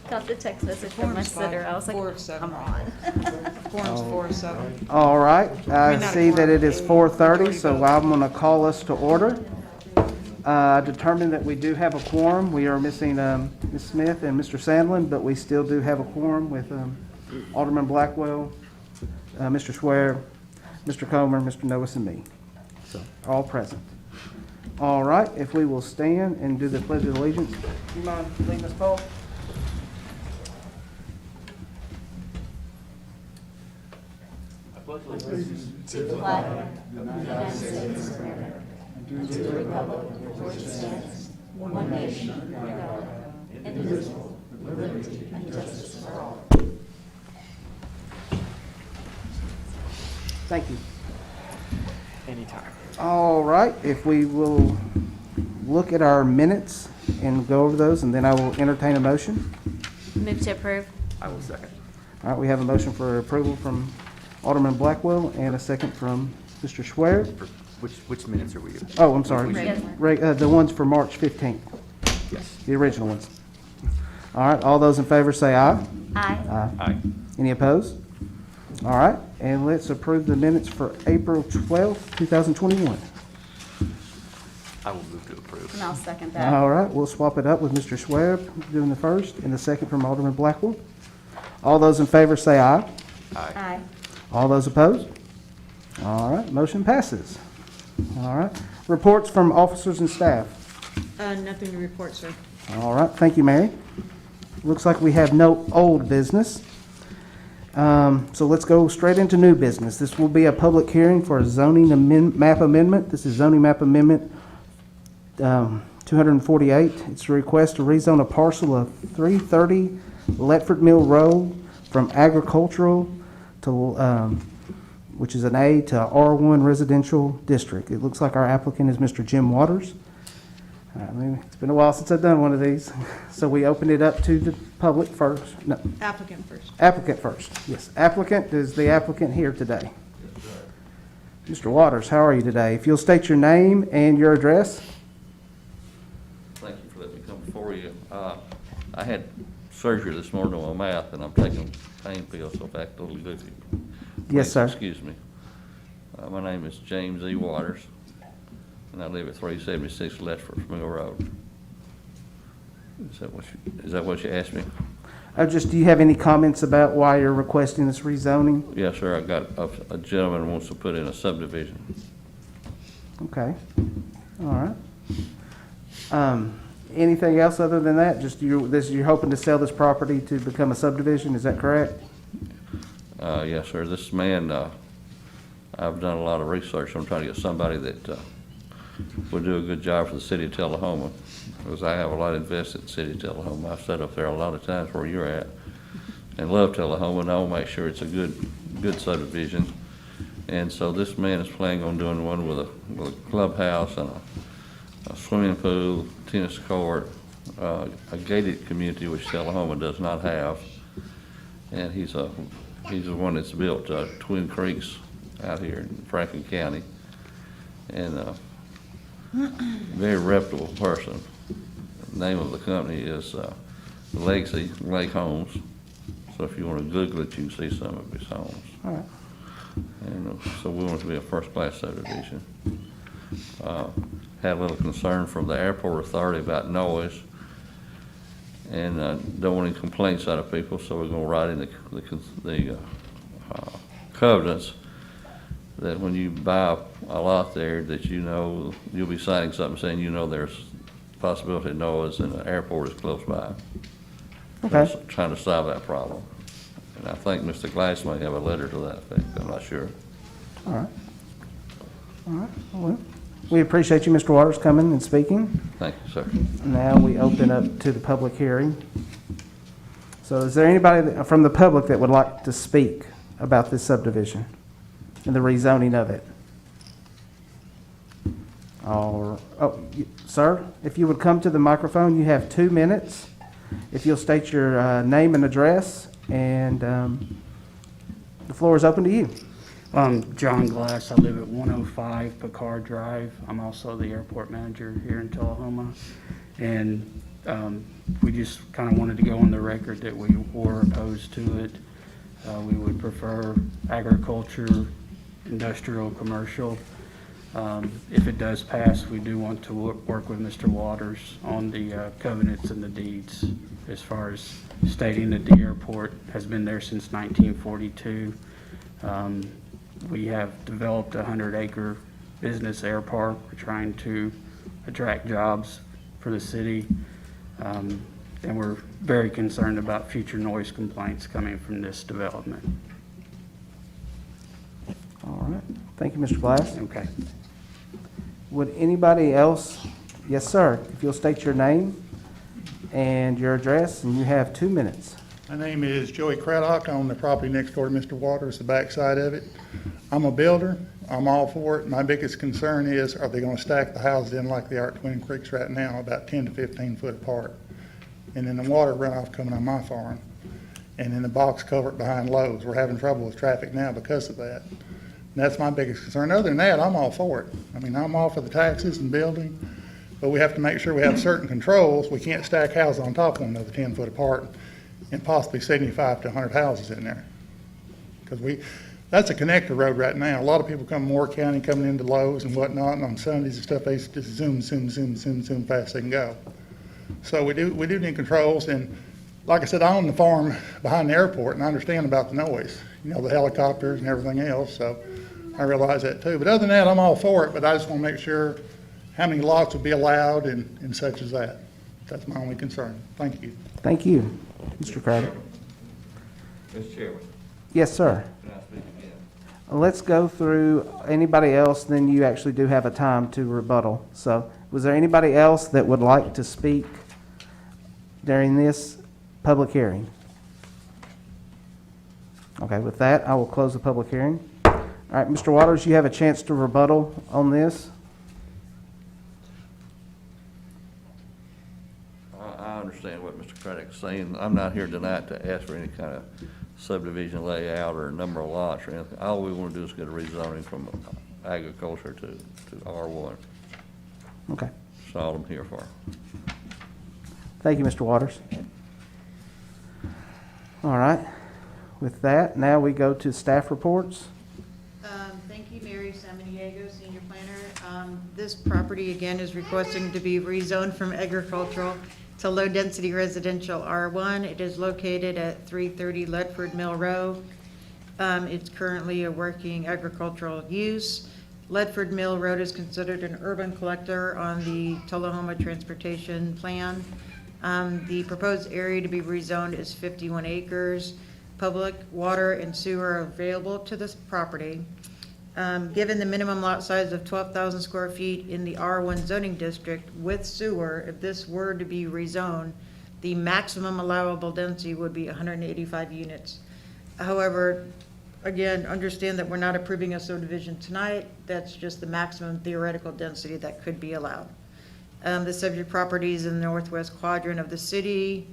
Got the text message from my sitter. I was like, 4 of 7. come on. Quorum's 4 of 7. All right, I not a see that it is quorum. 4:30, so I'm going to call us to order. Determined that we do have a quorum. We are missing Ms. Smith and Mr. Sandlin, but we still do have a quorum with Alderman Blackwell, Mr. Schwer, Mr. Comer, Mr. Noes, and me. So, all present. All right, if we will stand and do the Pledge of Allegiance. Do you mind leading us, Paul? To the flag of the United States of America, and to the republic for which it stands, one nation, under God, indivisible, with liberty and justice for all. Thank you. Anytime. All right, if we will look at our minutes and go over those, and then I will entertain a motion. Move to approve. I will second. All right, we have a motion for approval from Alderman Blackwell and a second from Mr. Schwer. Which minutes are we? Oh, I'm sorry. Regular. The ones for March 15th, Yes. the original ones. All right, all those in favor say aye. Aye. Aye. Any opposed? All right, and let's approve the minutes for April 12th, 2021. I will move to approve. And I'll second that. All right, we'll swap it up with Mr. Schwer doing the first and the second from Alderman Blackwell. All those in favor say aye. Aye. Aye. All those opposed? All right, motion passes. All right, reports from officers and staff. Nothing to report, sir. All right, thank you, Mary. Looks like we have no old business. So let's go straight into new business. This will be a public hearing for a zoning map amendment. This is zoning map amendment 248. It's a request to rezone a parcel of 330 Letford Mill Road from agricultural to, which is an A, to R1 residential district. It looks like our applicant is Mr. Jim Waters. It's been a while since I've done one of these, so we opened it up to the public first. No, Applicant first. applicant first. Yes, applicant is the applicant here today. Mr. Waters, how are you today? If you'll state your name and your address. Thank you for letting me come before you. I had surgery this morning on my mouth, and I'm taking pain pills, so if I act a little goofy. Yes, please sir. Excuse me. My name is James E. Waters, and I live at 376 Letford Mill Road. Is that what you asked me? Do you have any comments about why you're requesting this rezoning? Yes, sir. I got a gentleman who wants to put in a subdivision. Okay, all right. Anything else other than that? Just you're hoping to sell this property to become a subdivision, is that correct? Yes, sir. This man, I've done a lot of research. I'm trying to get somebody that would do a good job for the city of Tullahoma, because I have a lot invested in the city of Tullahoma. I've sat up there a lot of times where you're at and love Tullahoma, and I'll make sure it's a good subdivision. And so this man is planning on doing one with a clubhouse and a swimming pool, tennis court, a gated community, which Tullahoma does not have. And he's the one that's built Twin Creeks out here in Franklin County. And very reputable person. The name of the company is Legacy Lake Homes. So if you want to Google it, you can see some of his homes. All right. And so we want it to be a first-class subdivision. Had a little concern from the airport authority about noise, and don't want any complaints out of people, so we're going to write in the covenants that when you buy a lot there, that you'll be signing something saying there's possibility of noise and the airport is close by. Okay. So trying to solve that problem. And I think Mr. Glass may have a letter to that effect. I'm not sure. All right. All right. Well, we appreciate you, Mr. Waters, coming and speaking. Thank you, sir. Now we open up to the public hearing. So is there anybody from the public that would like to speak about this subdivision and the rezoning of it? Sir, if you would come to the microphone, you have 2 minutes. If you'll state your name and address, and the floor is open to you. John Glass. I live at 105 Picard Drive. I'm also the airport manager here in Tullahoma. And We just kind of wanted to go on the record that we were opposed to it. We would prefer agriculture, industrial, commercial. If it does pass, we do want to work with Mr. Waters on the covenants and the deeds, as far as stating that the airport has been there since 1942. We have developed a 100-acre business air park. We're trying to attract jobs for the city. And we're very concerned about future noise complaints coming from this development. All right. Thank you, Mr. Glass. Okay. Would anybody else? Yes, sir. If you'll state your name and your address, and you have 2 minutes. My name is Joey Craddock. I own the property next door to Mr. Waters, the backside of it. I'm a builder. I'm all for it. My biggest concern is, are they going to stack the houses in like they are at Twin Creeks right now, about 10 to 15 foot apart? And then the water runoff coming on my farm. And then the box culvert behind Lowe's. We're having trouble with traffic now because of that. And that's my biggest concern. Other than that, I'm all for it. I mean, I'm all for the taxes and building, but we have to make sure we have certain controls. We can't stack houses on top of one another 10 foot apart and possibly 75 to 100 houses in there. Because that's a connector road right now. A lot of people come from Moore County coming into Lowe's and whatnot, and on Sundays and stuff, they just zoom fast they can go. So we do need controls, and like I said, I own the farm behind the airport, and I understand about the noise, you know, the helicopters and everything else, so I realize that too. But other than that, I'm all for it, but I just want to make sure how many lots would be allowed and such as that. That's my only concern. Thank you. Thank you, Mr. Craddock. Mr. Chairman, Yes, sir. can I speak again? Let's go through anybody else, then you actually do have a time to rebuttal. So was there anybody else that would like to speak during this public hearing? Okay, with that, I will close the public hearing. All right, Mr. Waters, you have a chance to rebuttal on this. I understand what Mr. Craddock's saying. I'm not here tonight to ask for any kind of subdivision layout or number of lots or anything. All we want to do is get a rezoning from agriculture to R1. Okay. That's all I'm here for. Thank you, Mr. Waters. All right. With that, now we go to staff reports. Thank you, Mary Samaniego, Senior Planner. This property, again, is requesting to be rezoned from agricultural to low-density residential R1. It is located at 330 Ledford Mill Road. It's currently a working agricultural use. Ledford Mill Road is considered an urban collector on the Tullahoma Transportation Plan. The proposed area to be rezoned is 51 acres. Public water and sewer are available to this property. Given the minimum lot size of 12,000 square feet in the R1 zoning district with sewer, if this were to be rezoned, the maximum allowable density would be 185 units. However, again, understand that we're not approving a subdivision tonight. That's just the maximum theoretical density that could be allowed. The subject property is in the northwest quadrant of the city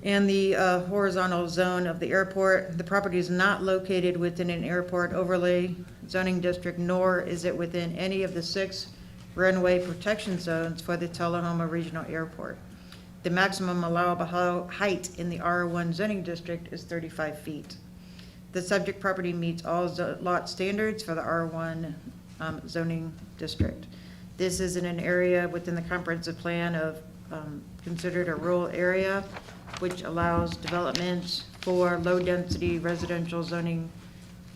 and the horizontal zone of the airport. The property is not located within an airport overlay zoning district, nor is it within any of the 6 runway protection zones for the Tullahoma Regional Airport. The maximum allowable height in the R1 zoning district is 35 feet. The subject property meets all lot standards for the R1 zoning district. This is in an area within the comprehensive plan of considered a rural area, which allows development for low-density residential zoning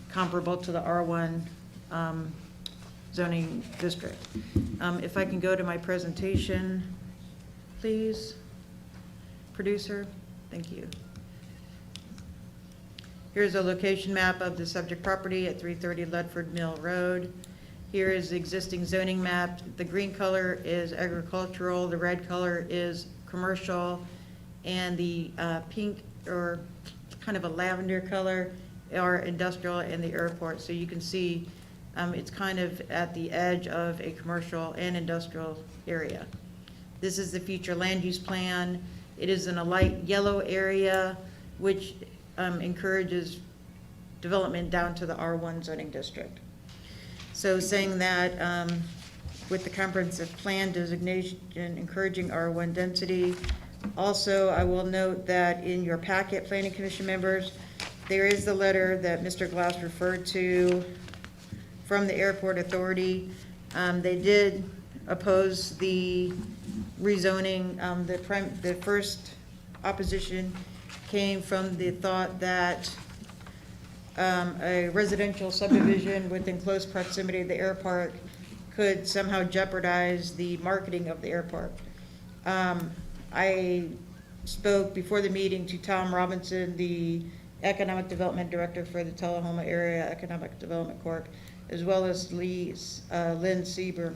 comparable to the R1 zoning district. If I can go to my presentation, please. Producer, thank you. Here's a location map of the subject property at 330 Ledford Mill Road. Here is the existing zoning map. The green color is agricultural, the red color is commercial, and the pink or kind of a lavender color are industrial and the airport. So you can see it's kind of at the edge of a commercial and industrial area. This is the future land use plan. It is in a light yellow area, which encourages development down to the R1 zoning district. So saying that with the comprehensive plan designation encouraging R1 density. Also, I will note that in your packet, Planning Commission members, there is the letter that Mr. Glass referred to from the Airport Authority. They did oppose the rezoning. The first opposition came from the thought that a residential subdivision within close proximity of the airport could somehow jeopardize the marketing of the airport. I spoke before the meeting to Tom Robinson, the Economic Development Director for the Tullahoma Area Economic Development Corp., as well as Lynn Seaburn,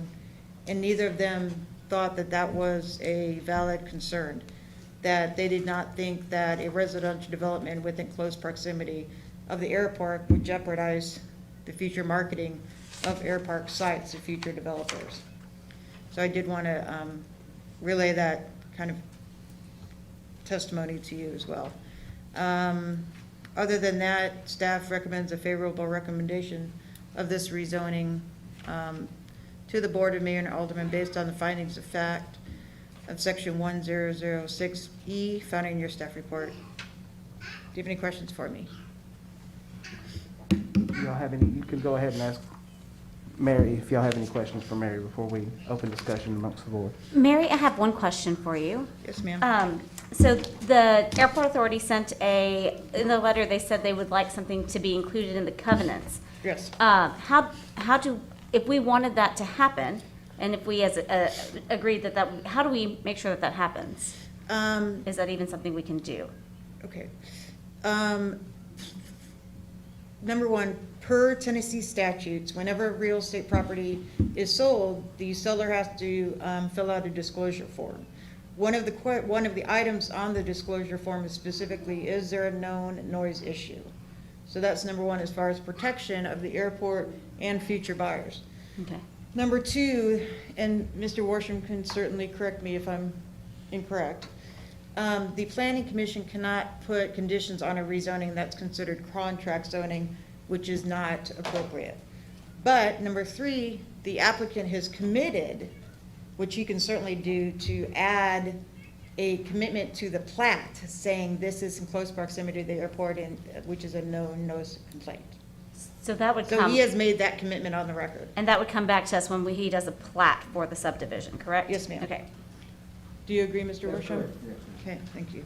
and neither of them thought that that was a valid concern, that they did not think that a residential development within close proximity of the airport would jeopardize the future marketing of airport sites to future developers. So I did want to relay that kind of testimony to you as well. Other than that, staff recommends a favorable recommendation of this rezoning to the Board of Mayor and Aldermen based on the findings of fact of section 1006E found in your staff report. Do you have any questions for me? Do y'all have any, you can go ahead and ask Mary if y'all have any questions for Mary before we open discussion amongst the board. Mary, I have one question for you. Yes, ma'am. So the Airport Authority sent in the letter, they said they would like something to be included in the covenants. Yes. If we wanted that to happen, and if we agreed that how do we make sure that happens? Is that even something we can do? Okay. Number one, per Tennessee statutes, whenever real estate property is sold, the seller has to fill out a disclosure form. One of the items on the disclosure form is specifically, is there a known noise issue? So that's number one as far as protection of the airport and future buyers. Okay. Number two, and Mr. Worsham can certainly correct me if I'm incorrect, the Planning Commission cannot put conditions on a rezoning that's considered contract zoning, which is not appropriate. But number three, the applicant has committed, which he can certainly do, to add a commitment to the PLAT saying this is in close proximity to the airport, and which is a known notice of complaint. So that would So come, he has made that commitment on the record. and that would come back to us when he does a plat for the subdivision, correct? Yes, ma'am. Okay. Do you agree, Mr. Worsham? Okay, thank you.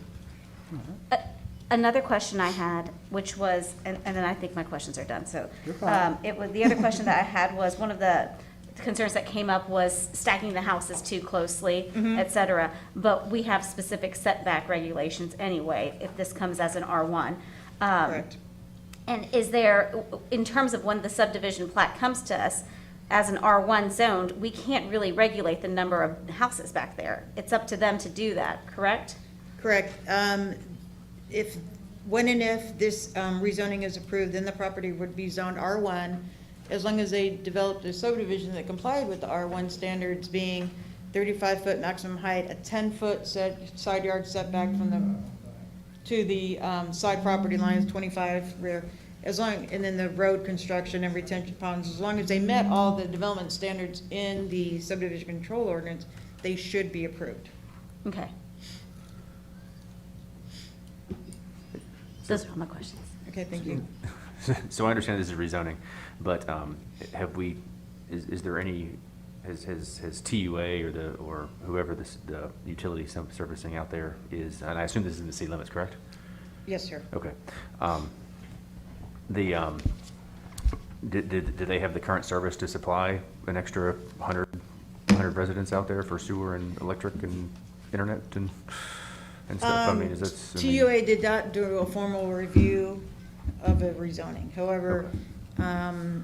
Another question I had, which was, and then I think my questions are done, so. You're fine. The other question that I had was, one of the concerns that came up was stacking the houses too closely, et cetera. But we have specific setback regulations anyway, if this comes as an R1. Correct. And is there, in terms of when the subdivision plat comes to us, as an R1 zoned, we can't really regulate the number of houses back there. It's up to them to do that, correct? Correct. When and if this rezoning is approved, then the property would be zoned R1, as long as they developed a subdivision that complied with the R1 standards, being 35-foot maximum height, a 10-foot side yard setback to the side property lines, 25 rear, and then the road construction and retention ponds, as long as they met all the development standards in the subdivision control ordinance, they should be approved. Okay. Those are all my questions. Okay, thank you. So I understand this is rezoning, but is there any, has TUA or whoever the utility servicing out there is, and I assume this is in the city limits, correct? Yes, sir. Okay. Did they have the current service to supply an extra 100 residents out there for sewer and electric and internet and stuff? I mean, is that? TUA did not do a formal review of a rezoning. However,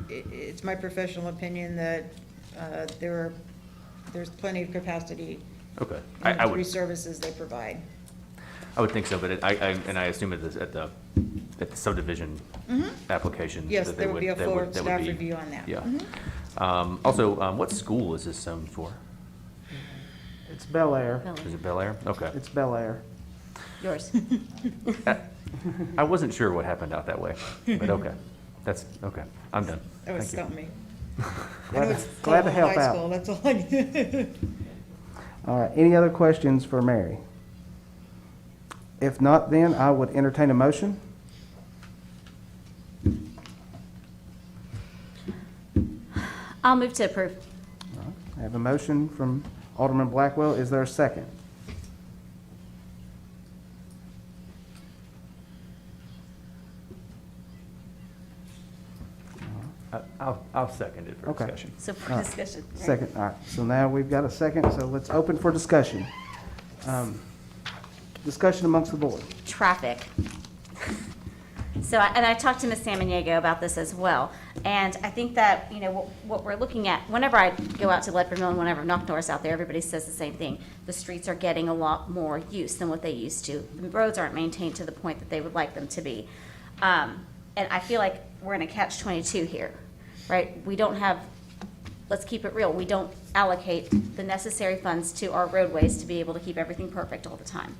it's my professional opinion that there's plenty of capacity Okay. in the three services they provide. I would think so, but I assume at the subdivision application. Yes, that there would be a that full would staff be- review on that. Yeah. Also, what school is this zoned for? It's Bel Air. Is it Bel Air? Okay. It's Bel Air. Yours. I wasn't sure what happened out that way, but okay. That's, okay. I'm done. That would Thank you. stump me. I know it's Glad to Tullahoma help High out. School, that's all I All right, any other questions for Mary? If not, then I would entertain a motion. I'll move to approve. All right, I have a motion from Alderman Blackwell. Is there a second? I'll second it for Okay. discussion. So for All right. discussion. right? Second, all right. So now we've got a second, so let's open for discussion. Discussion amongst the board. Traffic. So, and I talked to Ms. Samaniego about this as well. And I think that, you know, what we're looking at, whenever I go out to Leadville and whenever Knock Norris out there, everybody says the same thing. The streets are getting a lot more use than what they used to. The roads aren't maintained to the point that they would like them to be. And I feel like we're in a catch-22 here, right? We don't have, let's keep it real, we don't allocate the necessary funds to our roadways to be able to keep everything perfect all the time.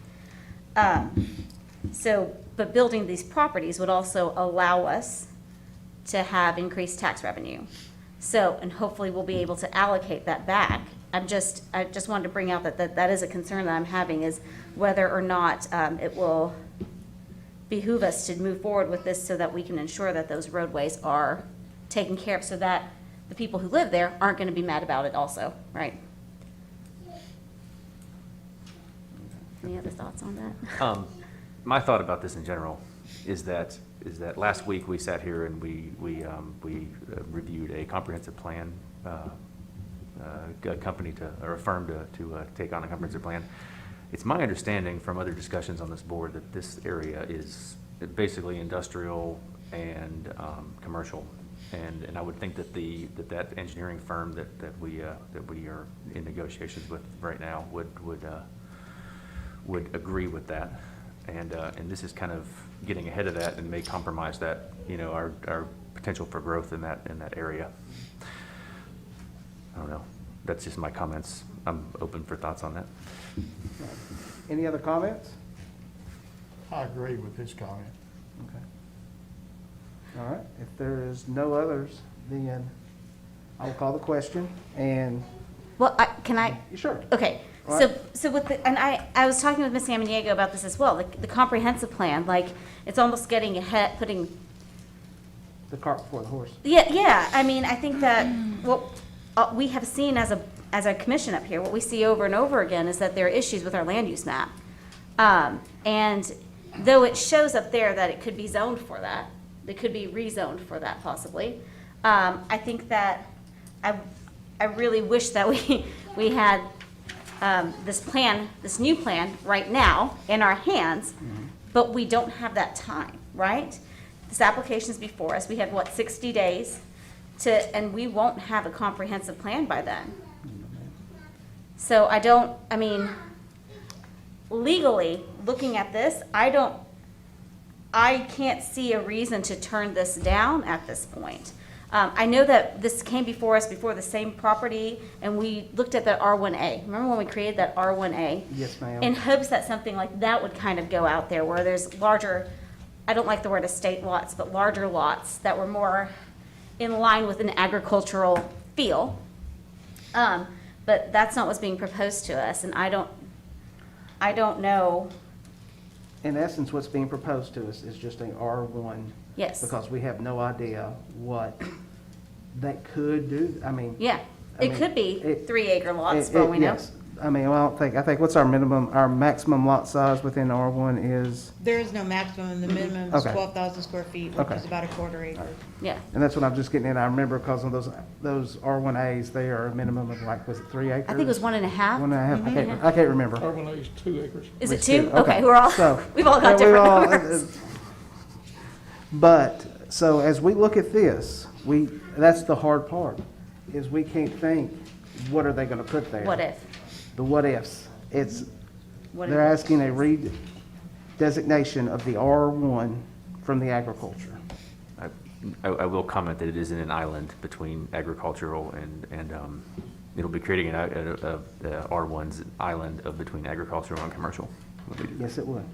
So, but building these properties would also allow us to have increased tax revenue. So, and hopefully we'll be able to allocate that back. I just wanted to bring out that is a concern that I'm having, is whether or not it will behoove us to move forward with this so that we can ensure that those roadways are taken care of, so that the people who live there aren't gonna be mad about it also, right? Any other thoughts on that? My thought about this in general is that last week we sat here and we reviewed a comprehensive plan, a company or a firm to take on a comprehensive plan. It's my understanding from other discussions on this board that this area is basically industrial and commercial, and I would think that that engineering firm that we are in negotiations with right now would agree with that, and this is kind of getting ahead of that and may compromise that, you know, our potential for growth in that area. I don't know. That's just my comments. I'm open for thoughts on that. Any other comments? I agree with his comment. Okay. All right, if there is no others, then I will call the question, and, Well, can I? sure. Okay, All so, right. so with the, and I was talking with Ms. Samaniego about this as well, the comprehensive plan, like, it's almost getting ahead, putting, The cart before the horse. yeah, I mean, I think that what we have seen as a commission up here, what we see over and over again is that there are issues with our land use map. And though it shows up there that it could be zoned for that, it could be rezoned for that possibly, I think that I really wish that we had this new plan right now in our hands, but we don't have that time, right? This application's before us. We have, 60 days and we won't have a comprehensive plan by then. So I mean, legally, looking at this, I can't see a reason to turn this down at this point. I know that this came before us before the same property, and we looked at that R1A. Remember when we created that R1A? Yes, ma'am. In hopes that something like that would kind of go out there, where there's larger, I don't like the word estate lots, but larger lots that were more in line with an agricultural feel. But that's not what's being proposed to us, and I don't know. In essence, what's being proposed to us is just an R1. Yes. Because we have no idea what that could do. I mean. Yeah, I it mean, could be it- 3-acre lots, for all we know. Yes. I mean, well, I think what's our maximum lot size within R1 is, There is no maximum, the minimum is Okay. 12,000 square feet, which Okay. is about a quarter acre. Yeah, and that's what I'm just getting at. I remember because of those R1As, they are a minimum of like, was it 3 acres? I think it was 1.5. 1.5. I can't remember. Urban is 2 acres. Is it It's 2? two, Okay, okay. we're all, So- we've all got Yeah, we different all- numbers. But, so as we look at this, that's the hard part, is we can't think, what are they gonna put there? What if? The what ifs. What They're if? asking a redesignation of the R1 from the agriculture. I will comment that it is in an island between agricultural and it'll be creating a R1's island between agricultural and commercial. Yes, it would.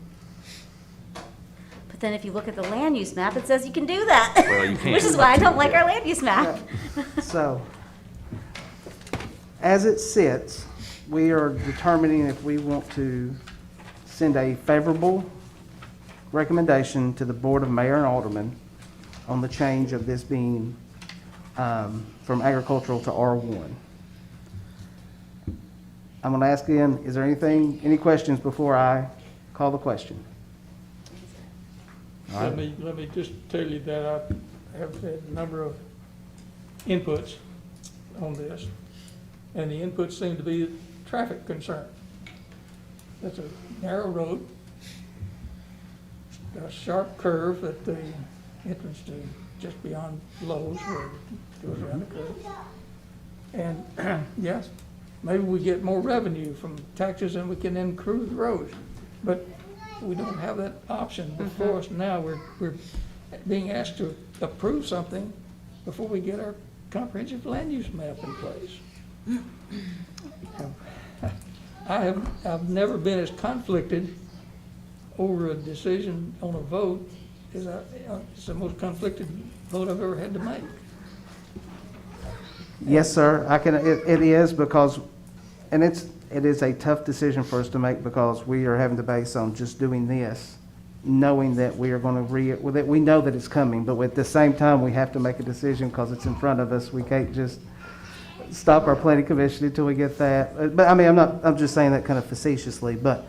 But then if you look at the land use map, it says you can do that. Well, you can. Which is why I don't like our land use map. So, as it sits, we are determining if we want to send a favorable recommendation to the Board of Mayor and Aldermen on the change of this being from agricultural to R1. I'm going to ask again, is there any questions before I call the question? All right. Let me just tell you that I have had a number of inputs on this, and the inputs seem to be traffic concern. That's a narrow road, got a sharp curve at the entrance to just beyond Lowe's where it goes around the curve. And yes, maybe we get more revenue from taxes and we can improve the roads, but we don't have that option before us now. We're being asked to approve something before we get our comprehensive land use map in place. I've never been as conflicted over a decision on a vote as it's the most conflicted vote I've ever had to make. Yes, sir, it is because, and it is a tough decision for us to make because we are having to base on just doing this, knowing that we are going to that we know that it's coming, but at the same time, we have to make a decision because it's in front of us. We can't just stop our planning commission until we get that. But I mean, I'm just saying that kind of facetiously, but,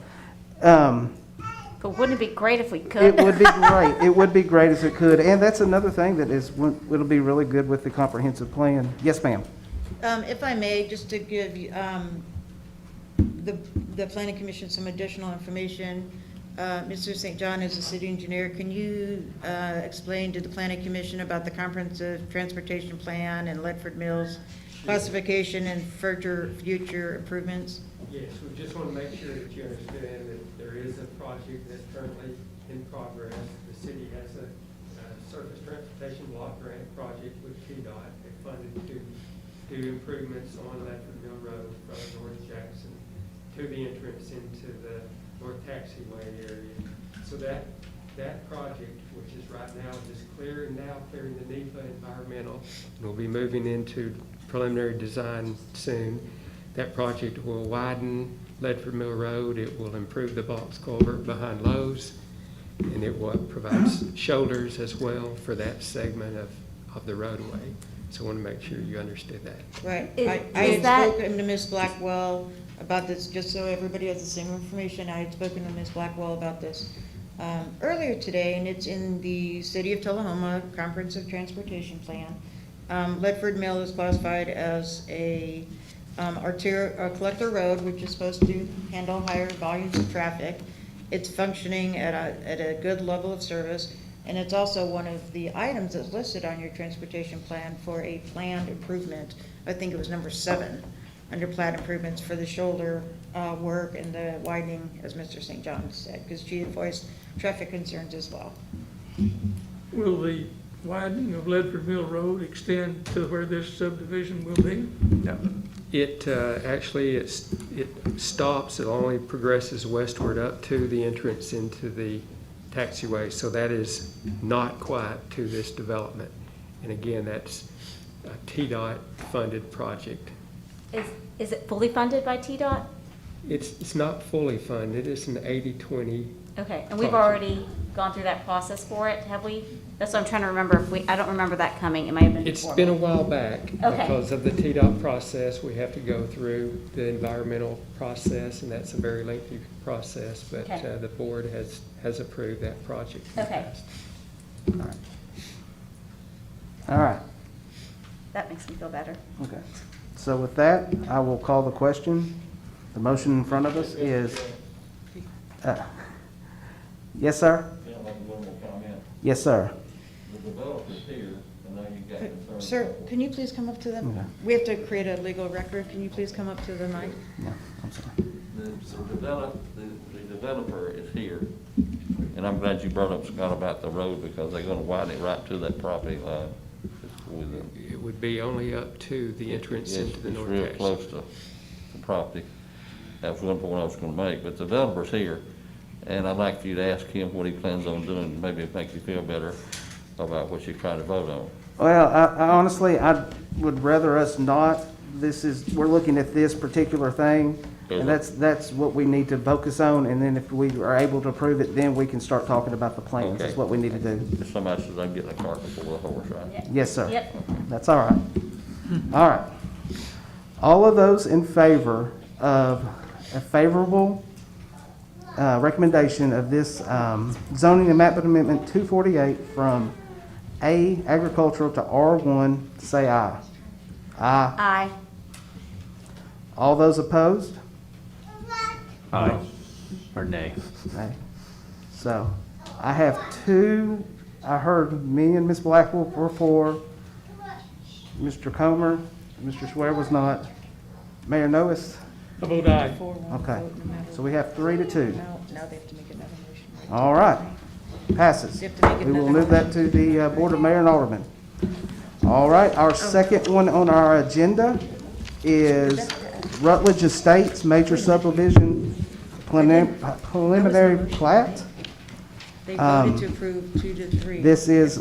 But wouldn't it be great if we could? it would be great. It would be great if it could. And that's another thing that it'll be really good with the comprehensive plan. Yes, ma'am. If I may, just to give you, the planning commission some additional information. Mr. St. John is the city engineer. Can you explain to the planning commission about the comprehensive transportation plan and Ledford Mills classification and future improvements? Yes, we just want to make sure that you understand that there is a project that's currently in progress. The city has a surface transportation block grant project with TDOT. They funded to do improvements on Ledford Mill Road from North Jackson to the entrance into the North Taxiway area. So that project, which is right now just clearing the NEPA environmental, we'll be moving into preliminary design soon. That project will widen Ledford Mill Road. It will improve the box culvert behind Lowe's, and it will provide shoulders as well for that segment of the roadway. So I want to make sure you understood that. Right. I Is had that- spoken to Ms. Blackwell about this, just so everybody has the same information. I had spoken to Ms. Blackwell about this earlier today, and it's in the City of Tullahoma Comprehensive Transportation Plan. Ledford Mill is classified as a collector road, which is supposed to handle higher volumes of traffic. It's functioning at a good level of service, and it's also one of the items that's listed on your transportation plan for a planned improvement. I think it was number 7 under plat improvements for the shoulder work and the widening, as Mr. St. John said, because she had voiced traffic concerns as well. Will the widening of Ledford Mill Road extend to where this subdivision will be? No. It actually it stops. It only progresses westward up to the entrance into the taxiway. So that is not quite to this development. And again, that's a TDOT funded project. Is it fully funded by TDOT? It's not fully funded. It's an 80-20. Okay, and we've Project. already gone through that process for it, have we? That's what I'm trying to remember. I don't remember that coming. It might have been It's before been a me. while back. Okay. Because of the TDOT process, we have to go through the environmental process, and that's a very lengthy process, but Okay. the board has approved that project. in the Okay. past. All right. That makes me feel better. Okay. So with that, I will call the question. The motion in front of us is, yes, sir? Yeah, like one more comment. Yes, sir. The developer's here, and now you've got concerns. Sir, can you please come up to them? Okay. We have to create a legal record. Can you please come up to the mic? Yeah, I'm sorry. The developer is here, and I'm glad you brought up, Scott, about the road, because they're gonna widen it right to that property line. With the- It would be only up to the entrance into the north It's real exit. close to the property. That's one point I was gonna make, but the developer's here, And I'd like for you to ask him what he plans on doing, maybe it make you feel better about what you're trying to vote on. Well, I honestly, I would rather us not. We're looking at this particular thing, and that's what we need to focus on, and then if we are able to approve it, then we can start talking about the plans. Okay. That's what we need to do. If somebody says I'm getting a cart before the horse, right? Yes, sir. Yep. That's all right. All right. All of those in favor of a favorable recommendation of this zoning and map amendment 248 from A agricultural to R1, say aye. Aye. Aye. All those opposed? Aye. Or nay. Nay. So I have two. I heard me and Ms. Blackwell were for. Mr. Comer, Mr. Swear was not. Mayor Noes? I vote aye. Okay. So we have 3-2. Now they have to make another motion. All right. Passes. You have to make We will another move that to the Board of Mayor and Aldermen. All right, our second one on our agenda is Rutledge Estates Major Subdivision Preliminary Plat. They voted to approve 2-3. This is,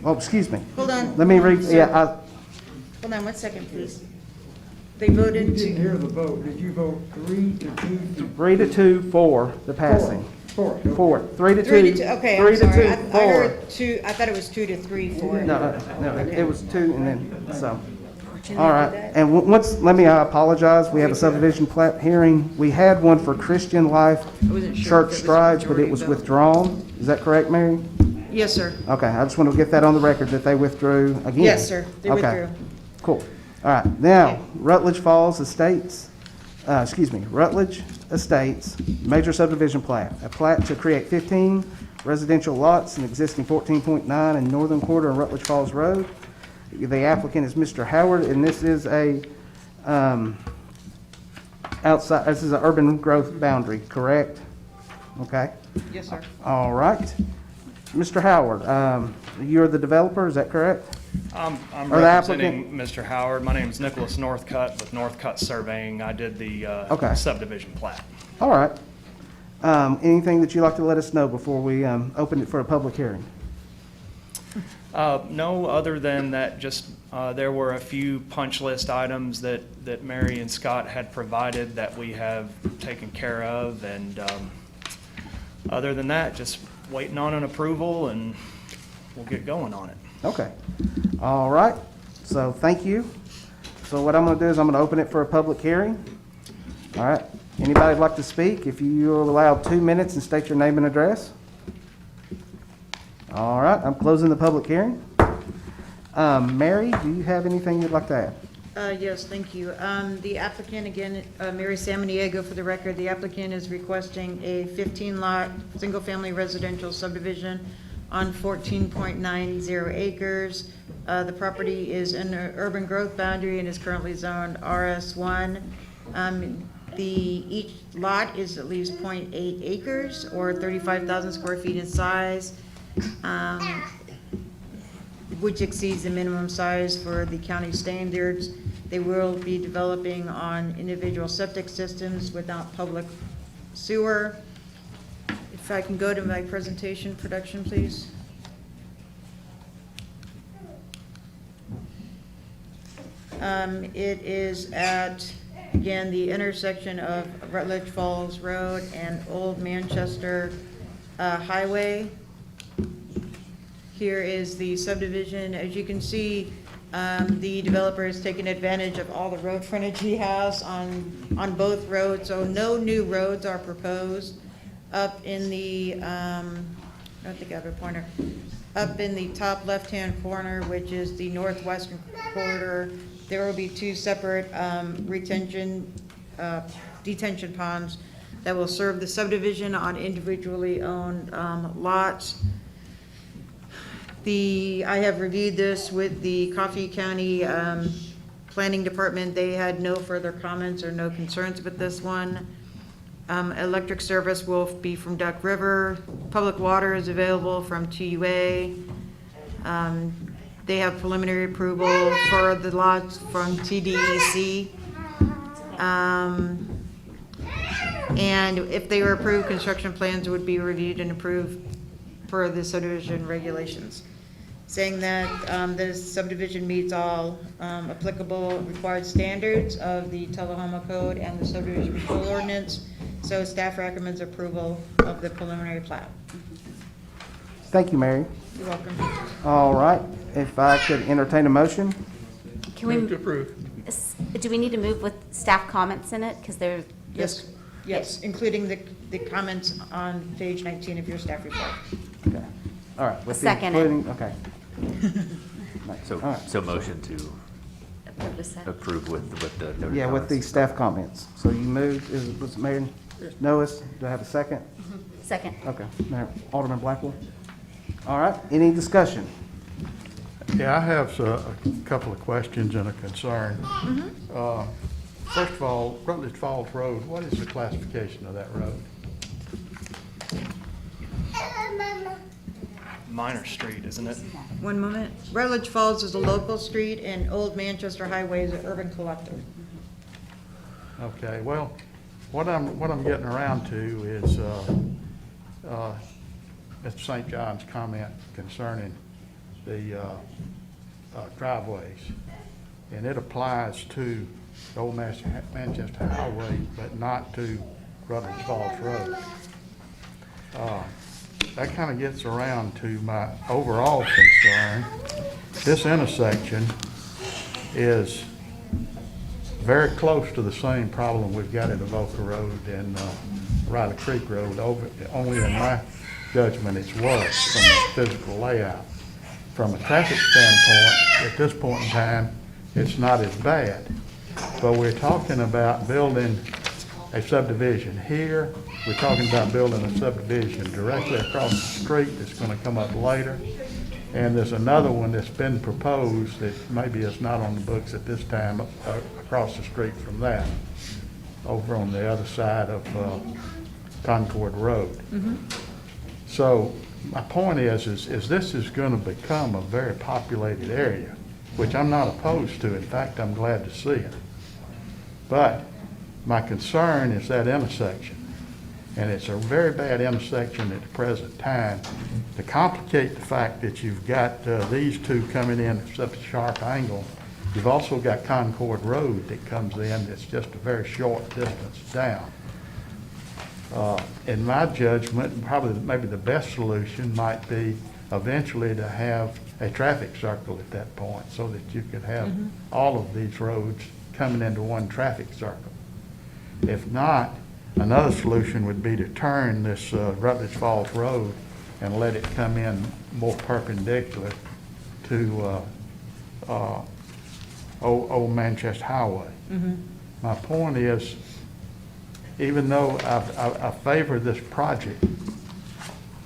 excuse me. Hold on. Let me read, Sir. Hold on 1 second, please. They voted You didn't to, hear the vote. Did you vote 3-2? 3-2 for the passing. Four. 3-2. 3-2, okay, I'm 3-2 sorry. I for. heard 2, I thought it was 2-3 for it. No, it was 2 and then, so. All right, and I apologize, we have a subdivision plat hearing. We had one for Christian Life wasn't sure Church if it was Strides, but it majority was vote. withdrawn. Is that correct, Mary? Yes, sir. Okay, I just want to get that on the record that they withdrew again. Yes, sir. They Okay. withdrew. Cool. All right, now, Okay. Rutledge Estates, major subdivision plat. A plat to create 15 residential lots in existing 14.9 in northern quarter of Rutledge Falls Road. The applicant is Mr. Howard, and this is this is an urban growth boundary, correct? Okay. Yes, sir. All right. Mr. Howard, you're the developer, is that correct? I'm Or the representing Mr. Howard. My name is Nicholas Northcutt with Northcutt Surveying. I did the Okay. subdivision plat. All right. Anything that you'd like to let us know before we open it for a public hearing? No, other than that, just there were a few punch list items that Mary and Scott had provided that we have taken care of, and other than that, just waiting on an approval, and we'll get going on it. Okay. All right. So thank you. So what I'm going to do is I'm going to open it for a public hearing. All right. Anybody like to speak? If you are allowed 2 minutes and state your name and address. All right. I'm closing the public hearing. Mary, do you have anything you'd like to add? Yes, thank you. The applicant, again, Mary Samaniego for the record, the applicant is requesting a 15-lot, single-family residential subdivision on 14.90 acres. The property is in an urban growth boundary and is currently zoned RS1. Each lot is at least 0.8 acres or 35,000 square feet in size, which exceeds the minimum size for the county standards. They will be developing on individual septic systems without public sewer. If I can go to my presentation production, please. It is at, again, the intersection of Rutledge Falls Road and Old Manchester Highway. Here is the subdivision. As you can see, the developer has taken advantage of all the road frontage he has on both roads, so no new roads are proposed. Up in the, I don't think I have a pointer, up in the top left-hand corner, which is the northwestern corridor, there will be 2 separate detention ponds that will serve the subdivision on individually owned lots. I have reviewed this with the Coffee County Planning Department. They had no further comments or no concerns with this one. Electric service will be from Duck River. Public water is available from TUA. They have preliminary approval for the lots from TDEC. And if they were approved, construction plans would be reviewed and approved per the subdivision regulations, saying that this subdivision meets all applicable required standards of the Tullahoma Code and the subdivision control ordinance. So staff recommends approval of the preliminary plat. Thank you, Mary. You're welcome. All right, if I could entertain a motion? Can Move to we, approve. do we need to move with staff comments in it? Because they're. Yes, including the comments on page 19 of your staff report. Okay. All right. with the Second it. including- Okay. So, All right. so motion to Approve the second. approve with the noted Yeah, with the comments. staff comments. So you moved, was it Mayor Noes? Do I have a second? Second. Okay. Mayor- Alderman Blackwell? All right, any discussion? Yeah, I have a couple of questions and a concern. First of all, Rutledge Falls Road, what is the classification of that road? Minor street, isn't it? One moment. Rutledge Falls is a local street, and Old Manchester Highway is an urban collector. Okay, well, what I'm getting around to is Mr. St. John's comment concerning the driveways. And it applies to the Old Manchester Highway, but not to Rutledge Falls Road. That kind of gets around to my overall concern. This intersection is very close to the same problem we've got at Avoca Road and Riley Creek Road. Only in my judgment, it's worse from the physical layout. From a traffic standpoint, at this point in time, it's not as bad. But we're talking about building a subdivision here. We're talking about building a subdivision directly across the street that's going to come up later. And there's another one that's been proposed that maybe is not on the books at this time, across the street from that, over on the other side of Concord Road. So my point is this is going to become a very populated area, which I'm not opposed to. In fact, I'm glad to see it. But my concern is that intersection. And it's a very bad intersection at the present time. To complicate the fact that you've got these two coming in at such a sharp angle, you've also got Concord Road that comes in that's just a very short distance down. In my judgment, probably maybe the best solution might be eventually to have a traffic circle at that point so that you could have all of these roads coming into one traffic circle. If not, another solution would be to turn this Rutledge Falls Road and let it come in more perpendicular to Old Manchester Highway. My point is, even though I favor this project,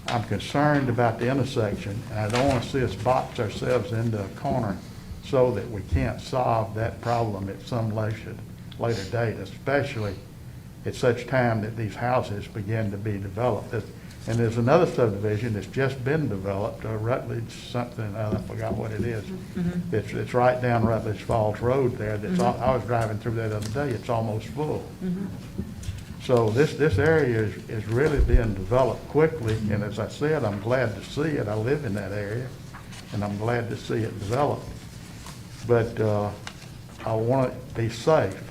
I'm concerned about the intersection, and I don't want to see us box ourselves into a corner so that we can't solve that problem at some later date, especially at such time that these houses begin to be developed. And there's another subdivision that's just been developed, Rutledge something, I forgot what it is. It's right down Rutledge Falls Road there. I was driving through that other day. It's almost full. So this area is really being developed quickly, and as I said, I'm glad to see it. I live in that area, and I'm glad to see it develop. But I want it to be safe.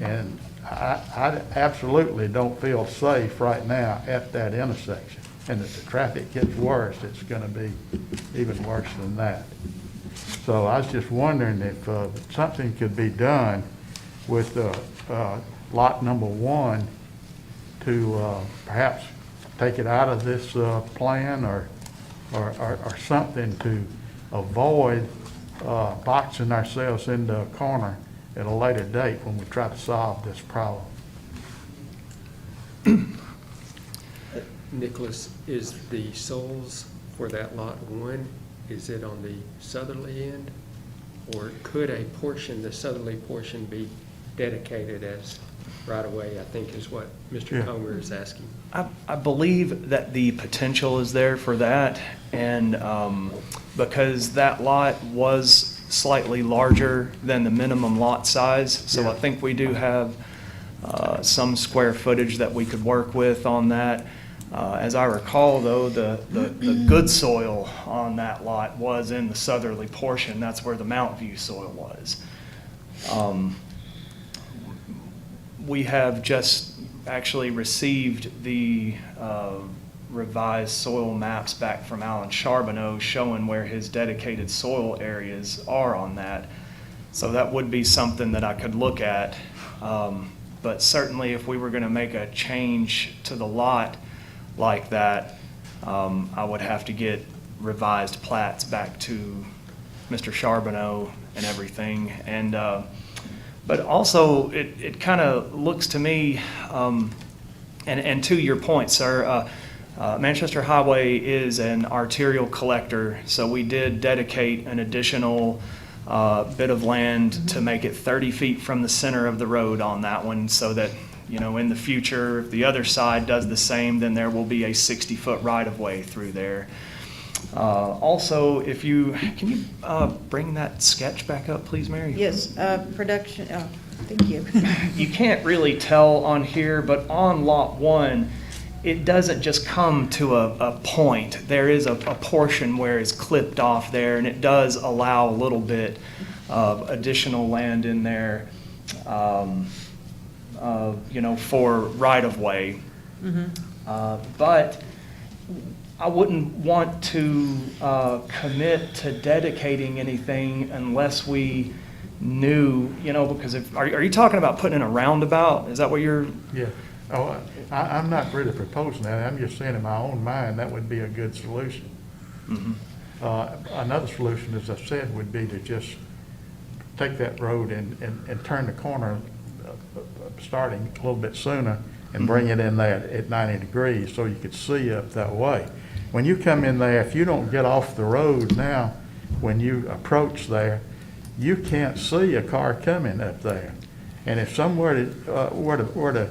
And I absolutely don't feel safe right now at that intersection. And if the traffic gets worse, it's going to be even worse than that. So I was just wondering if something could be done with lot number 1 to perhaps take it out of this plan or something to avoid boxing ourselves into a corner at a later date when we try to solve this problem. Nicholas, is the soils for that lot 1, is it on the southerly end? Or could a portion, the southerly portion, be dedicated as right-of-way, I think is what Mr. Comer is asking. I believe that the potential is there for that, and because that lot was slightly larger than the minimum lot size, so I think we do have some square footage that we could work with on that. As I recall, though, the good soil on that lot was in the southerly portion. That's where the Mount View soil was. We have just actually received the revised soil maps back from Alan Charbonneau showing where his dedicated soil areas are on that. So that would be something that I could look at. But certainly if we were going to make a change to the lot like that, I would have to get revised plats back to Mr. Charbonneau and everything. And but also it kind of looks to me, and to your point, sir, Manchester Highway is an arterial collector, so we did dedicate an additional bit of land to make it 30 feet from the center of the road on that one, so that, you know, in the future, if the other side does the same, then there will be a 60-foot right-of-way through there. Also, if you, can you bring that sketch back up, please, Mary? Yes, production, oh, thank you. You can't really tell on here, but on Lot 1, it doesn't just come to a point. There is a portion where it's clipped off there, and it does allow a little bit of additional land in there, you know, for right-of-way. But I wouldn't want to commit to dedicating anything unless we knew, you know, because if, are you talking about putting in a roundabout? Is that what you're? Yeah. Oh, I'm not really proposing that. I'm just saying in my own mind, that would be a good solution. Another solution, as I said, would be to just take that road and turn the corner, starting a little bit sooner, and bring it in there at 90 degrees so you could see up that way. When you come in there, if you don't get off the road now, when you approach there, you can't see a car coming up there. And if somewhere were to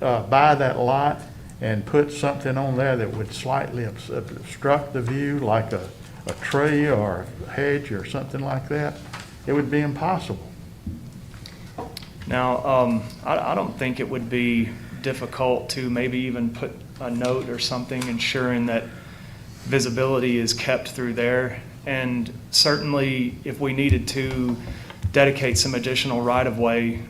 buy that lot and put something on there that would slightly obstruct the view, like a tree or a hedge or something like that, it would be impossible. Now, I don't think it would be difficult to maybe even put a note or something ensuring that visibility is kept through there. And certainly, if we needed to dedicate some additional right-of-way,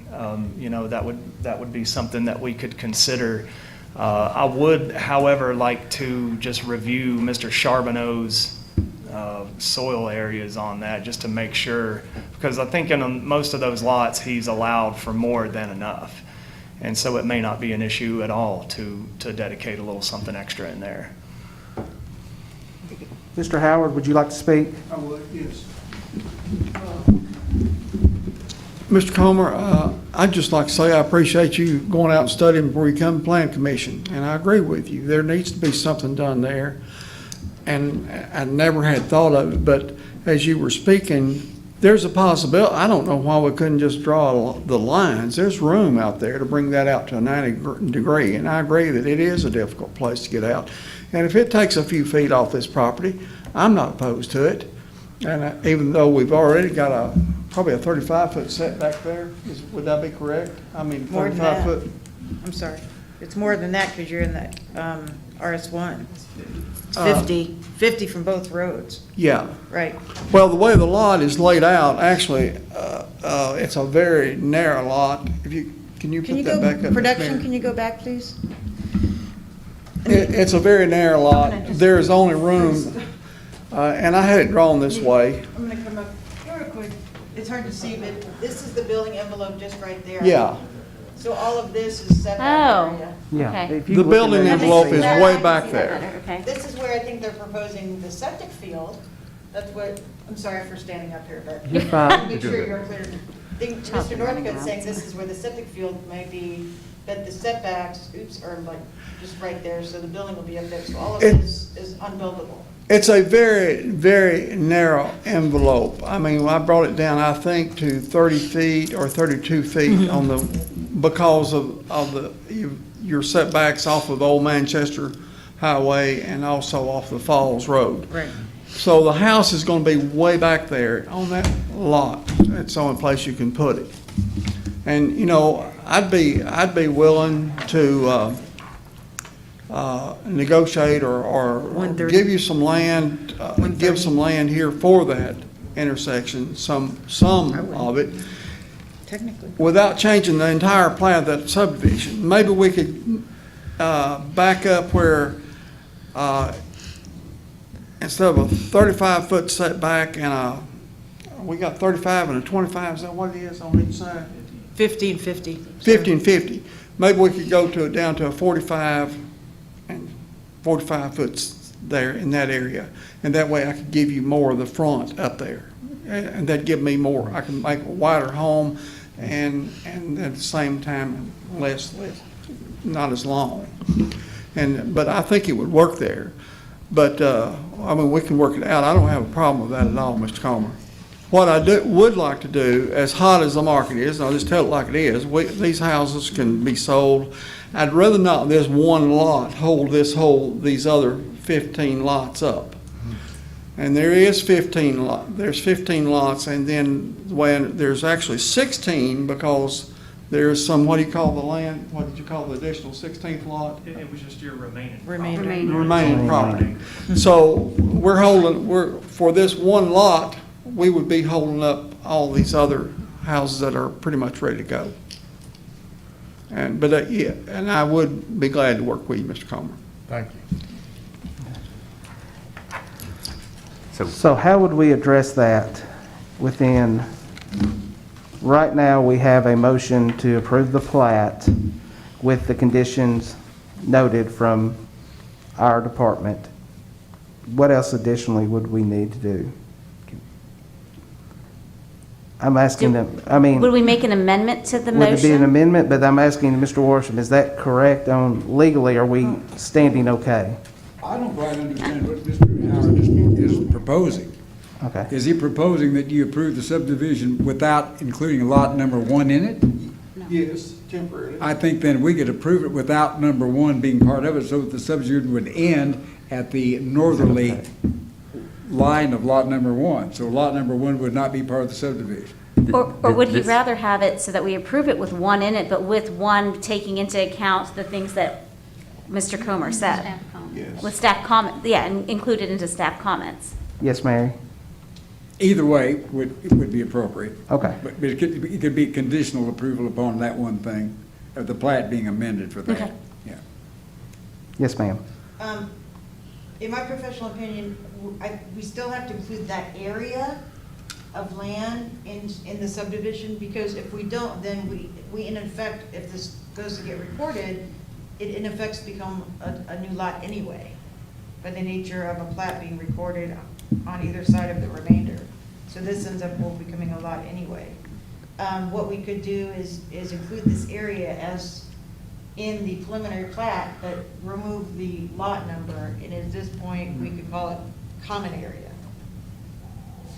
you know, that would be something that we could consider. I would, however, like to just review Mr. Charbonneau's soil areas on that, just to make sure, because I think in most of those lots, he's allowed for more than enough. And so it may not be an issue at all to dedicate a little something extra in there. Mr. Howard, would you like to speak? I would, yes. Mr. Comer, I'd just like to say I appreciate you going out and studying before you come to Plan Commission, and I agree with you. There needs to be something done there, and I never had thought of it, but as you were speaking, there's a possibility. I don't know why we couldn't just draw the lines. There's room out there to bring that out to a 90 degree, and I agree that it is a difficult place to get out. And if it takes a few feet off this property, I'm not opposed to it. And even though we've already got probably a 35-foot setback there, would that be correct? I mean, 35 foot. I'm sorry. It's more than that because you're in that RS1. It's 50 from both roads. Yeah. Right. Well, the way the lot is laid out, actually, it's a very narrow lot. Can you put that back up? Production, can you go back, please? It's a very narrow lot. There is only room, and I had it drawn this way. I'm going to come up here real quick. It's hard to see, but this is the building envelope just right there. Yeah. So all of this is setback area. Yeah. Okay. If you The look in building there, envelope you'll is see That- that. way I can back see that there. better, okay. This is where I think they're proposing the septic field. That's what, I'm sorry for standing up here, but. You're fine. Make sure you're clear. I think Mr. Northcote's saying this is where the septic field might be, but the setbacks, are like just right there, so the building will be up there. So all of this is unbuildable. It's a very, very narrow envelope. I mean, I brought it down, I think, to 30 feet or 32 feet on the, because of your setbacks off of Old Manchester Highway and also off the Falls Road. Right. So the house is going to be way back there on that lot. It's the only place you can put it. And, you know, I'd be willing to negotiate or 130. give you some land, give some land here for that intersection, some of it, Technically. without changing the entire plan of that subdivision. Maybe we could back up where instead of a 35-foot setback and we got 35 and a 25, is that what it is on each side? 1550. 50 and 50. Maybe we could go down to a 45 and 45 foot there in that area. And that way I could give you more of the front up there. And that'd give me more. I can make a wider home and at the same time less, not as long. But I think it would work there. But, I mean, we can work it out. I don't have a problem with that at all, Mr. Comer. What I would like to do, as hot as the market is, and I'll just tell it like it is, these houses can be sold. I'd rather not this one lot hold these other 15 lots up. And there's 15 lots, and then when there's actually 16 because there's some, what do you call the land? What did you call the additional 16th lot? It was just your remaining. Remaining property. So for this one lot, we would be holding up all these other houses that are pretty much ready to go. Yeah, and I would be glad to work with you, Mr. Comer. Thank you. So how would we address that within, right now, we have a motion to approve the plat with the conditions noted from our department. What else additionally would we need to do? I'm asking them, I mean, Would we make an amendment to the would it be an motion? amendment? But I'm asking Mr. Worsham, is that correct on legally, are we standing okay? I don't quite understand what Mr. Howard is proposing. Okay. Is he proposing that you approve the subdivision without including lot number 1 in it? Yes, temporarily. I think then we could approve it without number 1 being part of it, so that the subdivision would end at the northerly line of lot number 1. So lot number 1 would not be part of the subdivision. Or would he This- rather have it so that we approve it with 1 in it, but with 1 taking into account the things that Mr. Comer said? Yes. With staff comment, yeah, and included into staff comments. Yes, Mary? Either way it would be appropriate. Okay. But it could be conditional approval upon that one thing, of the plat being amended for that. Okay. Yeah. Yes, ma'am. In my professional opinion, we still have to include that area of land in the subdivision, because if we don't, then we in effect, if this goes to get recorded, it in effect become a new lot anyway, by the nature of a plat being recorded on either side of the remainder. So this ends up becoming a lot anyway. What we could do is include this area as in the preliminary plat, but remove the lot number, and at this point, we could call it common area.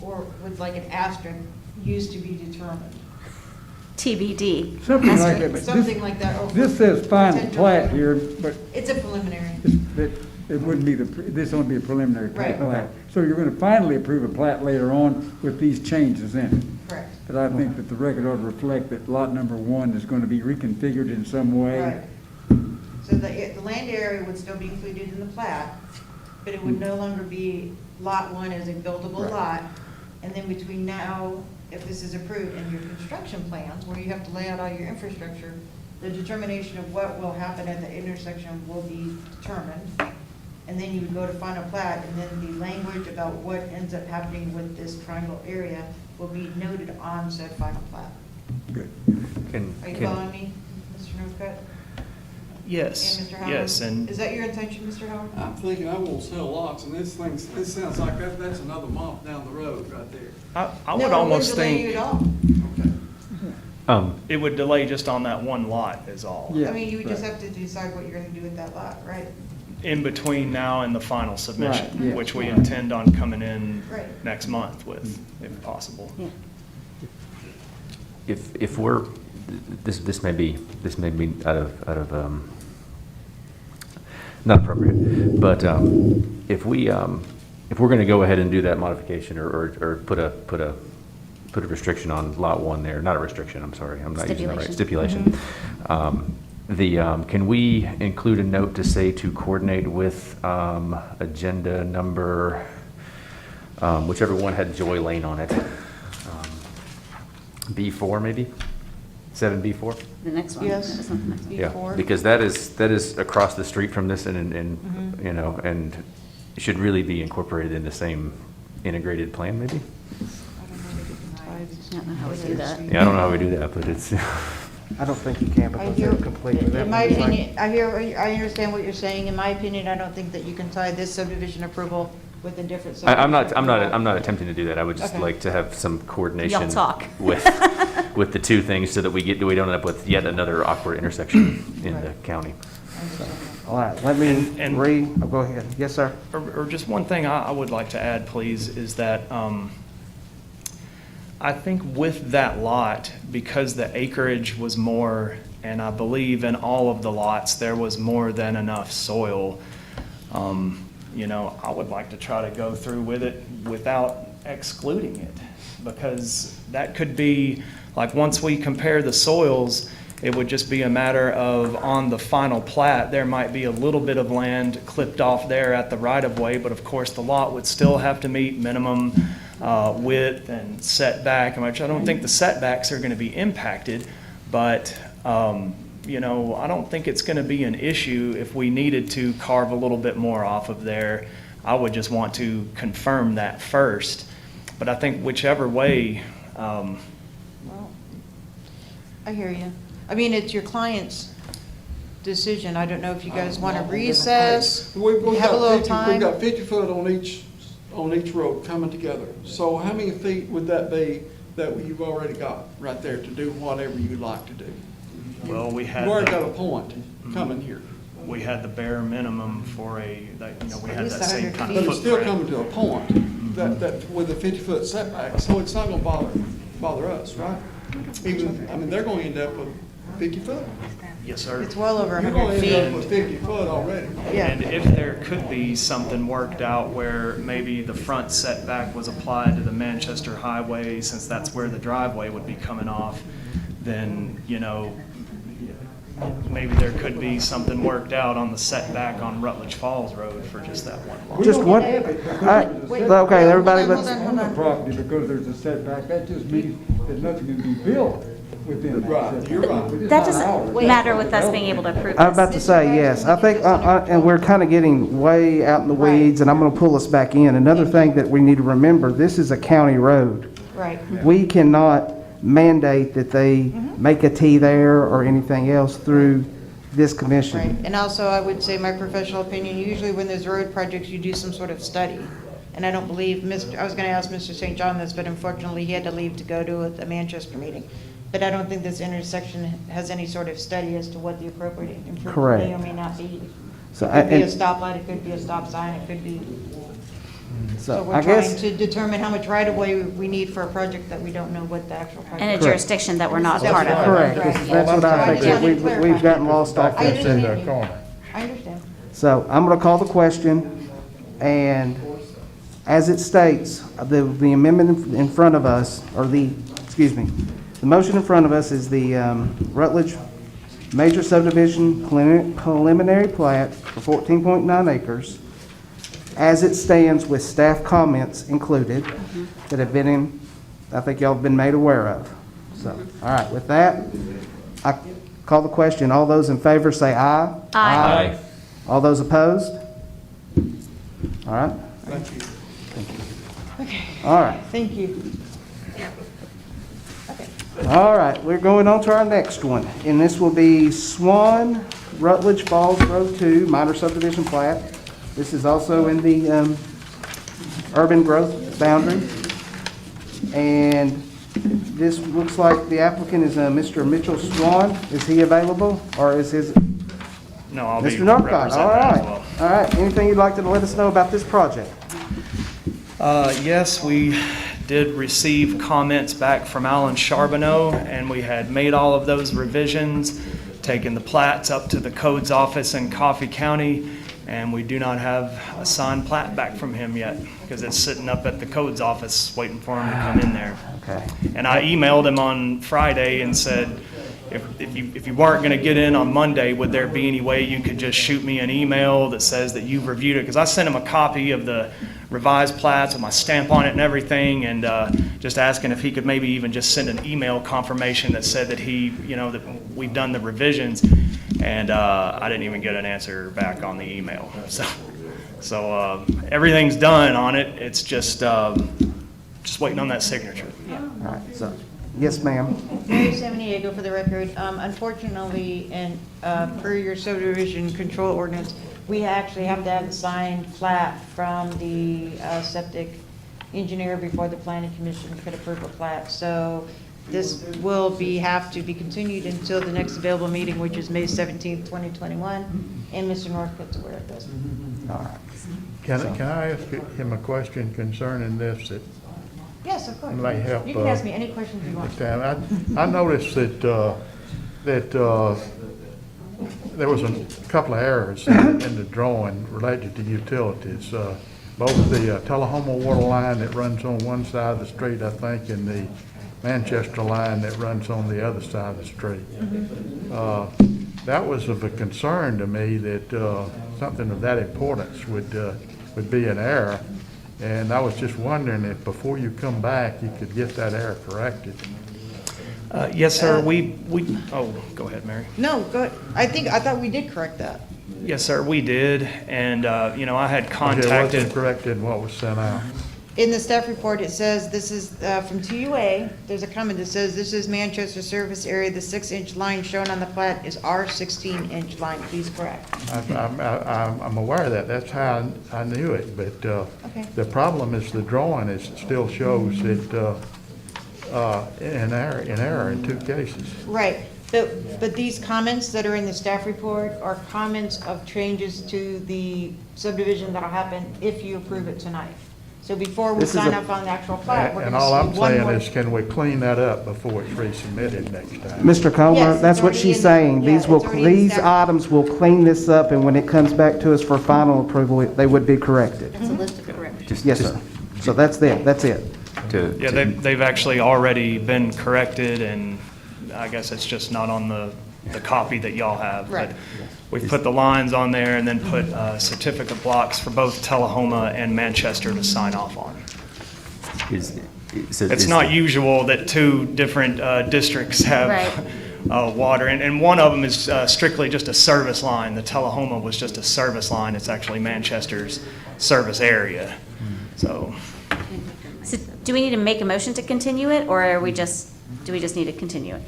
Or with like an asterisk, used to be determined. TBD. Something like that. But Something like that. or This says final potential- plat here, but It's a preliminary. it wouldn't be this only be a preliminary Right. plat. So you're going to finally approve a plat later on with these changes in it. Correct. But I think that the record ought to reflect that lot number 1 is going to be reconfigured in some way. Right. So the land area would still be included in the plat, but it would no longer be lot 1 as a buildable lot. And then between now, if this is approved, and your construction plans, where you have to lay out all your infrastructure, the determination of what will happen at the intersection will be determined. And then you would go to final plat, and then the language about what ends up happening with this triangle area will be noted on said final plat. Good. Are you following me, Mr. Northcutt? Yes, And Mr. Howard? yes, and Is that your intention, Mr. Howard? I'm thinking I won't sell lots, and this sounds like that's another month down the road right there. I No, would almost it wouldn't delay you think at all. it would delay just on that one lot is all. Yeah, I mean, you would just right. have to decide what you're gonna do with that lot, right? In between now and the final submission, Right, yeah, which we right. intend on coming in Right. next month with, if possible. If we're, this may be out of not appropriate, but if we're going to go ahead and do that modification or put a put a restriction on lot one there, not a restriction, I'm sorry, I'm not using the right, Stipulation. stipulation. Can we include a note to say to coordinate with, agenda number, whichever one had Joy Lane on it? B4 maybe? 7B4? The next one. Yes. That was on the next. Yeah, B4. because that is across the street from this and, you know, and it should really be incorporated in the same integrated plan maybe? I don't know how we do that. Yeah, I don't know how we do that, but it's, I don't think you can I because hear, they're complete with in my everything. opinion, I understand what you're saying. In my opinion, I don't think that you can tie this subdivision approval with a different I'm subdivision. not attempting to do that. I would just Okay. like to have some coordination. Y'all talk. With the two things so that we don't end up with yet another awkward intersection in the county. All right, let me And- go ahead. Yes, sir. Or just one thing I would like to add, please, is that I think with that lot, because the acreage was more, and I believe in all of the lots, there was more than enough soil, you know, I would like to try to go through with it without excluding it. Because that could be, like, once we compare the soils, it would just be a matter of, on the final plat, there might be a little bit of land clipped off there at the right-of-way, but of course, the lot would still have to meet minimum width and setback, which I don't think the setbacks are gonna be impacted, but, you know, I don't think it's gonna be an issue if we needed to carve a little bit more off of there. I would just want to confirm that first, but I think whichever way, Well, I hear you. I mean, it's your client's decision. I don't know if you guys want to recess, We've have a got little 50 time. We've got 50 foot on each road coming together. So how many feet would that be that you've already got right there to do whatever you'd like to do? well, we had You've already got the, a point coming here. we had the bare minimum for you know, we had least that same 100 kind feet. of But it's still footprint. coming to a point that with a 50-foot setback, so it's not gonna bother us, right? Even, I mean, they're gonna end up with 50 foot. Yes, sir. It's well over You're gonna 100 end up feet. with 50 foot already. Yeah. And if there could be something worked out where maybe the front setback was applied to the Manchester Highway, since that's where the driveway would be coming off, then, you know, maybe there could be something worked out on the setback on Rutledge Falls Road for just that one lot. Just one, all right, okay, everybody, Hold let's, on, On the property, because there's a setback, that just means that nothing can be built within that Right, setback. you're right. But it's That not doesn't ours. matter with us being able to approve I'm about this. to say, yes. I think, and we're kind of getting way out in the weeds, and I'm going to pull us back in. Another thing that we need to remember, this is a county road. Right. We cannot mandate that they make a T there or anything else through this Right. commission. And also, I would say my professional opinion, usually when there's road projects, you do some sort of study. And I don't believe, I was going to ask Mr. St. John this, but unfortunately, he had to leave to go to a Manchester meeting. But I don't think this intersection has any sort of study as to what the appropriate improvement Correct. may or may not be. So It could be a and- stoplight, it could be a stop sign, it could be, so So we're I trying guess, to determine how much right-of-way we need for a project that we don't know what the actual project In a is. jurisdiction that we're not That's part of. right. correct, Right. that's what I think. We've gotten lost off I this. understand you. corner. I understand. So I'm going to call the question, and as it states, the amendment in front of us, or the motion in front of us is the Rutledge Major Subdivision Preliminary Plat for 14.9 acres, as it stands with staff comments included that have been in, I think y'all have been made aware of. So, all right, with that, I call the question. All those in favor say aye. Aye. All those opposed? All right, Thank you. all right. Thank you. All right, we're going on to our next one, and this will be Swan Rutledge Falls Road 2, minor subdivision plat. This is also in the urban growth boundary. And this looks like the applicant is Mr. Mitchell Swan. Is he available, or is his, No, I'll be Mr. Norcott? representing All as right, well. all right. Anything you'd like to let us know about this project? Yes, we did receive comments back from Alan Charbonneau, and we had made all of those revisions, taken the plats up to the codes office in Coffee County, And we do not have a signed plat back from him yet, because it's sitting up at the codes office waiting for him to come in there. Okay. And I emailed him on Friday and said, if you weren't gonna get in on Monday, would there be any way you could just shoot me an email that says that you've reviewed it? Because I sent him a copy of the revised plats with my stamp on it and everything, and just asking if he could maybe even just send an email confirmation that said that that we've done the revisions. And I didn't even get an answer back on the email. So everything's done on it. It's just waiting on that signature. All right, so, yes, ma'am. Mary Samaniego for the record. Unfortunately, and per your subdivision control ordinance, we actually have to have the signed plat from the septic engineer before the planning commission could approve a plat. So this will have to be continued until the next available meeting, which is May 17th, 2021, and Mr. Northcutt's aware of this. All right. Can I ask him a question concerning this that Yes, of course. may help? You can ask me any questions you want. I noticed that there was a couple of errors in the drawing related to utilities. Both the Tullahoma water line that runs on one side of the street, I think, and the Manchester line that runs on the other side of the street. That was of a concern to me that something of that importance would be an error. And I was just wondering if before you come back, you could get that error corrected. Yes, sir. Oh, go ahead, Mary. No, go ahead. I thought we did correct that. Yes, sir, we did. And, I had It contacted. wasn't corrected in what was sent out. In the staff report, it says, this is from TUA, there's a comment that says, this is Manchester service area, the 6-inch line shown on the plat is our 16-inch line, please correct. I'm aware of that. That's how I knew it. But Okay. the problem is the drawing still shows it in error in two cases. Right, but these comments that are in the staff report are comments of changes to the subdivision that'll happen if you approve it tonight. So before we This is sign a- up on the actual plat, we're And gonna all I'm see one saying more. is, can we clean that up before it's resubmitted next time? Mr. Comer, Yes, that's it's what already she's in- saying. yeah, it's already in These staff. items will clean this up, and when it comes back to us for final approval, they would be corrected. It's a list of corrections. Yes, sir. So that's it. Yeah, they've actually already been corrected, and I guess it's just not on the copy that y'all have. Right. But we've put the lines on there and then put certificate blocks for both Tullahoma and Manchester to sign off on. It's not usual that two different districts have water, and one of them is strictly just a service line. The Tullahoma was just a service line. It's actually Manchester's service area. So, So do we need to make a motion to continue it, or do we just need to continue it?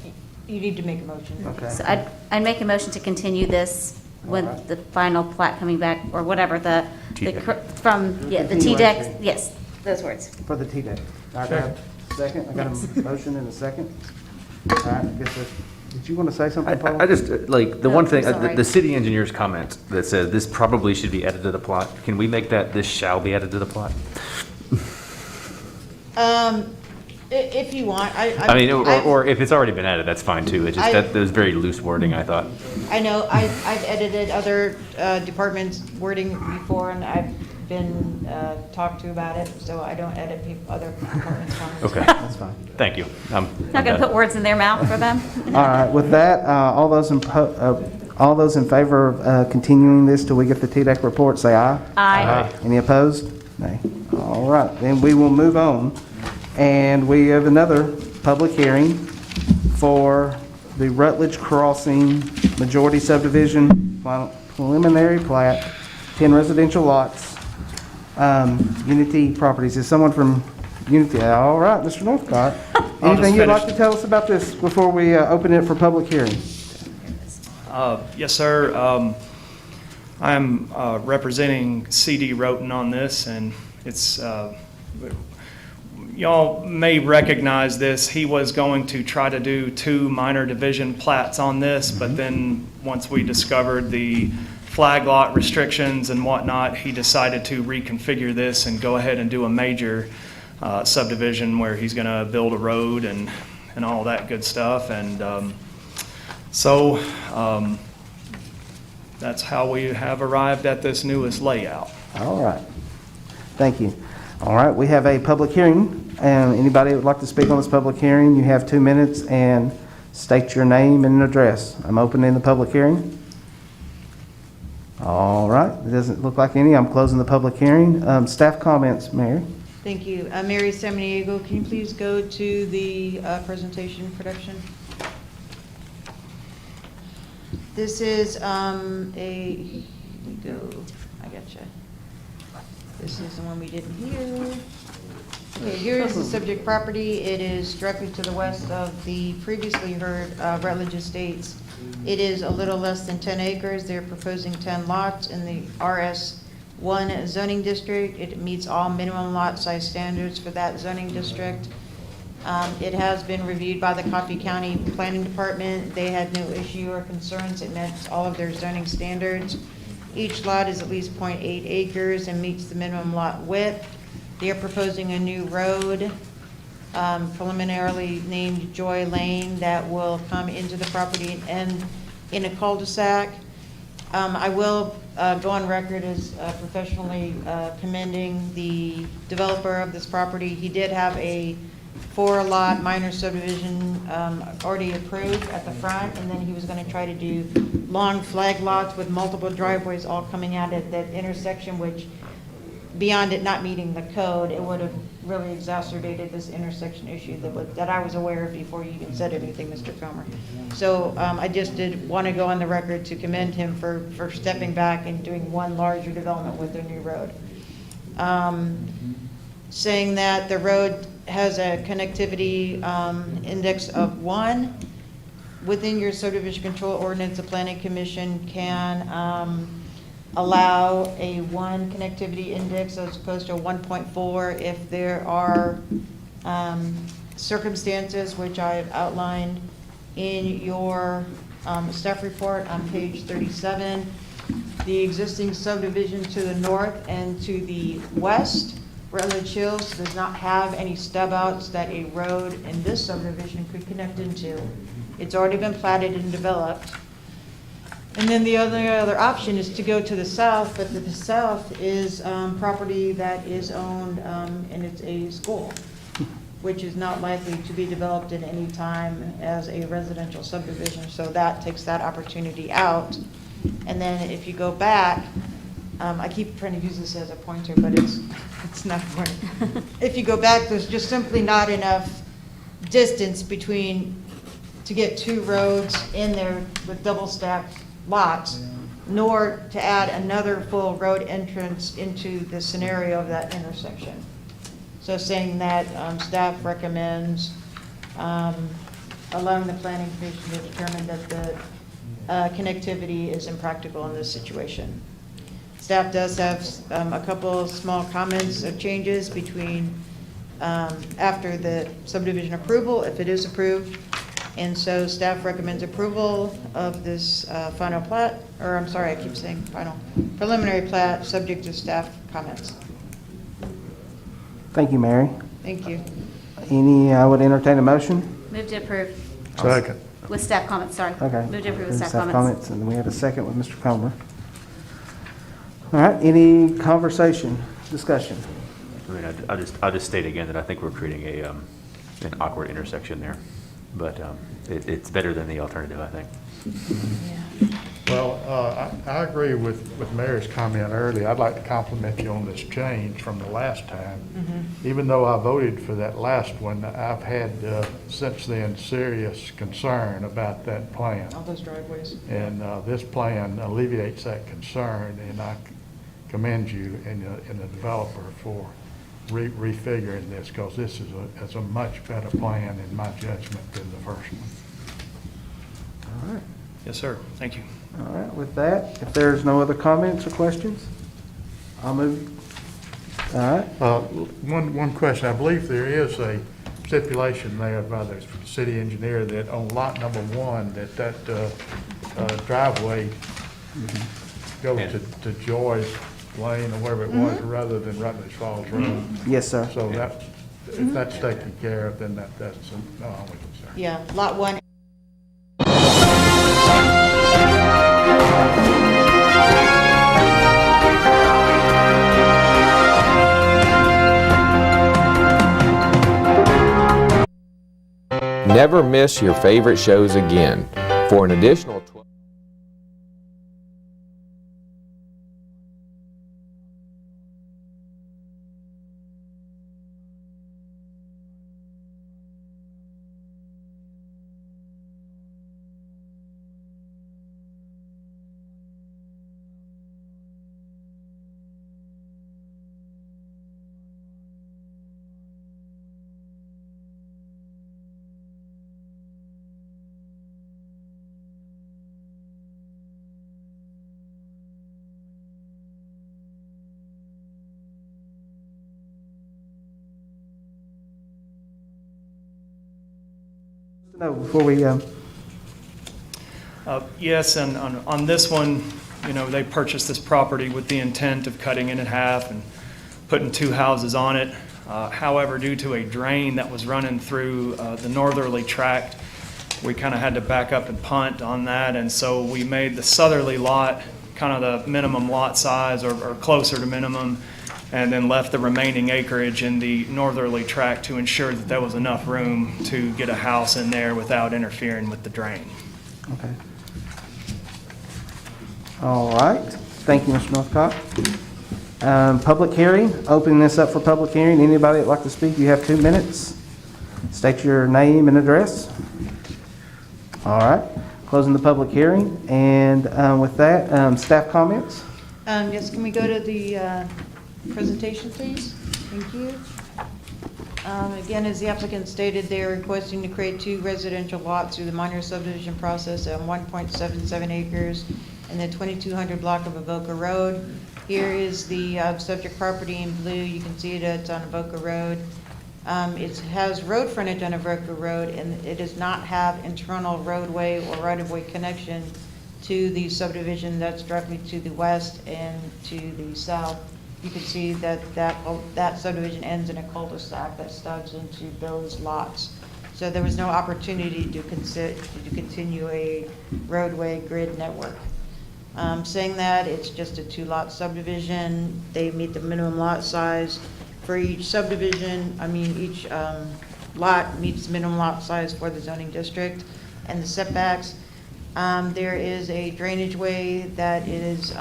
You need to make a motion. Okay. So I'd make a motion to continue this with the final plat coming back, or whatever, the T-deck, yes, those words. For the T-Deck. I got a second, I got a motion and a second. All right, I guess did you want to say something, Paul? I just, like, the No, one thing, it's all right. the city engineer's comment that says this probably should be added to the plot, can we make that this shall be added to the plot? If you want, I mean, or if it's already been added, that's fine too. It's just I- that was very loose wording, I thought. I know, I've edited other departments' wording before, and I've been talked to about it, so I don't edit other departments' comments. Okay, That's fine. thank you. Not going to put words in their mouth for them? All right, with that, all those in favor of continuing this till we get the T-Deck report, say aye. Aye. Any opposed? Nay. All right, then we will move on. And we have another public hearing for the Rutledge Crossing Majority Subdivision Preliminary Plat, 10 residential lots, Unity Properties. Is someone from Unity? All right, Mr. Northcott. I'll Anything just you'd like finish. to tell us about this before we open it for public hearing? yes, sir. I'm representing C.D. Roten on this, and it's, y'all may recognize this. He was going to try to do 2 minor division plats on this, but then once we discovered the flag lot restrictions and whatnot, he decided to reconfigure this and go ahead and do a major subdivision where he's going to build a road and all that good stuff. And that's how we have arrived at this newest layout. All right. Thank you. All right, we have a public hearing, and anybody who would like to speak on this public hearing, you have 2 minutes and state your name and address. I'm opening the public hearing. All right, it doesn't look like any. I'm closing the public hearing. Staff comments, Mary? Thank you. Mary Samaniego, can you please go to the presentation production? This is here we go. I gotcha. This is the one we didn't hear. Okay, here is the subject property. It is directly to the west of the previously heard Rutledge Estates. It is a little less than 10 acres. They're proposing 10 lots in the RS1 zoning district. It meets all minimum lot size standards for that zoning district. It has been reviewed by the Coffee County Planning Department. They had no issue or concerns. It met all of their zoning standards. Each lot is at least 0.8 acres and meets the minimum lot width. They are proposing a new road, preliminarily named Joy Lane, that will come into the property and end in a cul-de-sac. I will go on record as professionally commending the developer of this property. He did have a 4-lot minor subdivision already approved at the front, and then he was going to try to do long flag lots with multiple driveways all coming out at that intersection, which beyond it not meeting the code, it would have really exacerbated this intersection issue that I was aware of before you even said anything, Mr. Comer. So I just did want to go on the record to commend him for stepping back and doing one larger development with a new road. Saying that the road has a connectivity index of 1. Within your subdivision control ordinance, the planning commission can allow a 1 connectivity index as opposed to a 1.4 if there are circumstances which I've outlined in your staff report on page 37. The existing subdivision to the north and to the west, Rutledge Hills, does not have any stub outs that a road in this subdivision could connect into. It's already been platted and developed. And then the other option is to go to the south, but to the south is property that is owned and it's a school, which is not likely to be developed at any time as a residential subdivision. So that takes that opportunity out. And then if you go back, I keep trying to use this as a pointer, but it's not working. If you go back, there's just simply not enough distance to get 2 roads in there with double stacked lots, nor to add another full road entrance into the scenario of that intersection. So saying that staff recommends allowing the planning commission to determine that the connectivity is impractical in this situation. Staff does have a couple small comments or changes between after the subdivision approval, if it is approved. And so staff recommends approval of this final plat, or I'm sorry, I keep saying final, preliminary plat, subject to staff comments. Thank you, Mary. Thank you. I would entertain a motion. Move to approve. Second. With staff comments, sorry. Okay. Move to approve with staff comments. And then we had a second with Mr. Comer. All right, any conversation, discussion? I mean, I'll just state again that I think we're creating an awkward intersection there, but it's better than the alternative, I think. Well, I agree with Mary's comment earlier. I'd like to compliment you on this change from the last time. Mm-hmm. Even though I voted for that last one, I've had since then serious concern about that plan. All those driveways. And this plan alleviates that concern, and I commend you and the developer for refiguring this, because this is a much better plan in my judgment than the first one. All right. Yes, sir. Thank you. All right, with that, if there's no other comments or questions, I'll move. All right. One question. I believe there is a stipulation there by the city engineer that on lot number 1, that driveway goes to Joy's Lane or wherever it was, rather than Rutledge Falls Road. Yes, sir. So if that's taken care of, then that's no only concern. Yeah, lot 1. never miss your favorite shows again. For an additional 12 No, before we, Yes, and on this one, you know, they purchased this property with the intent of cutting it in half and putting 2 houses on it. However, due to a drain that was running through the northerly tract, we kind of had to back up and punt on that, and so we made the southerly lot kind of the minimum lot size or closer to minimum, and then left the remaining acreage in the northerly tract to ensure that there was enough room to get a house in there without interfering with the drain. okay. All right, thank you, Mr. Northcott. Public hearing, opening this up for public hearing. Anybody that'd like to speak, you have 2 minutes. State your name and address. All right, closing the public hearing, and with that, staff comments. Yes, can we go to the presentation, please? Thank you. Again, as the applicant stated, they are requesting to create 2 residential lots through the minor subdivision process at 1.77 acres in the 2200 block of Avoca Road. Here is the subject property in blue. You can see that it's on Avoca Road. It has road frontage on Avoca Road, and it does not have internal roadway or right-of-way connection to the subdivision that's directly to the west and to the south. You can see that that subdivision ends in a cul-de-sac that stubs into those lots. So there was no opportunity to continue a roadway grid network. Saying that, it's just a 2-lot subdivision. They meet the minimum lot size for each subdivision. Each lot meets minimum lot size for the zoning district and the setbacks. There is a drainage way that is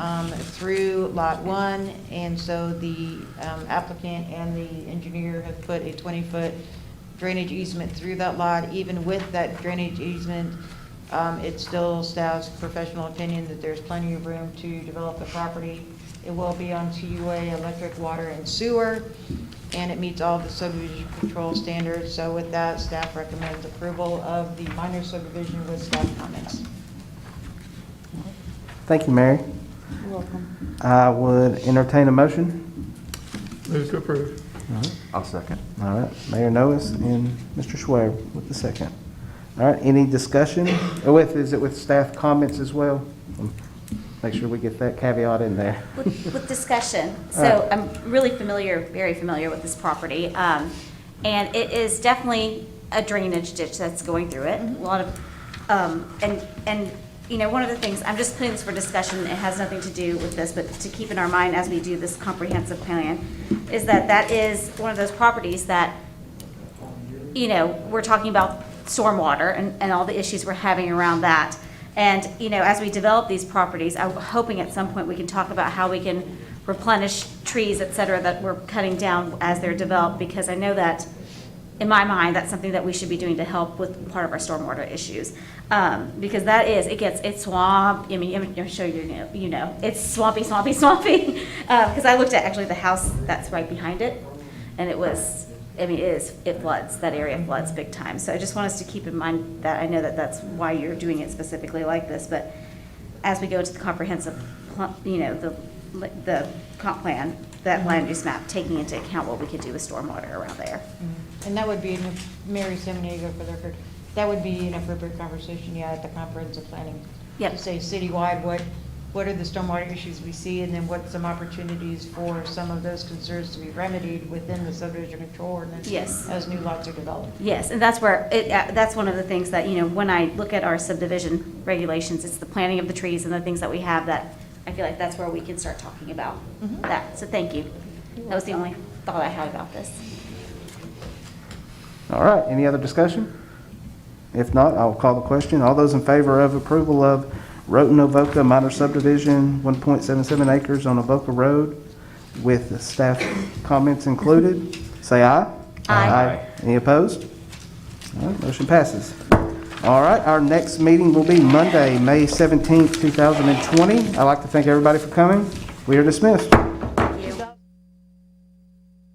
through Lot 1, and so the applicant and the engineer have put a 20-foot drainage easement through that lot. Even with that drainage easement, it's still staff's professional opinion that there's plenty of room to develop the property. It will be on TUA, electric, water, and sewer, and it meets all the subdivision control standards. So with that, staff recommends approval of the minor subdivision with staff comments. Thank you, Mary. You're welcome. I would entertain a motion. Move to approve. I'll second. All right, Mayor Noes and Mr. Schwer with the second. All right, any discussion? Is it with staff comments as well? Make sure we get that caveat in there. With discussion. So I'm really very familiar with this property. And it is definitely a drainage ditch that's going through it. A lot of, and you know, one of the things, I'm just putting this for discussion, it has nothing to do with this, but to keep in our mind as we do this comprehensive plan, is that is one of those properties that, you know, we're talking about stormwater and all the issues we're having around that. And, you know, as we develop these properties, I'm hoping at some point we can talk about how we can replenish trees, et cetera, that we're cutting down as they're developed, because I know that, in my mind, that's something that we should be doing to help with part of our stormwater issues. Because it's swamp, I'm going to show you, you know, it's swampy. Because I looked at actually the house that's right behind it, and it floods, that area floods big time. So I just want us to keep in mind that, I know that that's why you're doing it specifically like this, but as we go to the comprehensive, you know, the comp plan, that land use map, taking into account what we could do with stormwater around there. And that would be, Mary Semeniego for the record, that would be an appropriate conversation, at the comprehensive planning. Yep. To say citywide, what are the stormwater issues we see, and then what some opportunities for some of those concerns to be remedied within the subdivision control ordinance. Yes. As new lots are developed. Yes, and that's where, that's one of the things that, you know, when I look at our subdivision regulations, it's the planting of the trees and the things that we have that I feel like that's where we can start talking about that. So thank you. That was the only thought I had about this. All right, any other discussion? If not, I'll call the question. All those in favor of approval of Roten Avoca minor subdivision, 1.77 acres on Avoca Road with the staff comments included, say aye. Aye. Any opposed? All right, motion passes. All right, our next meeting will be Monday, May 17th, 2020. I'd like to thank everybody for coming. We are dismissed.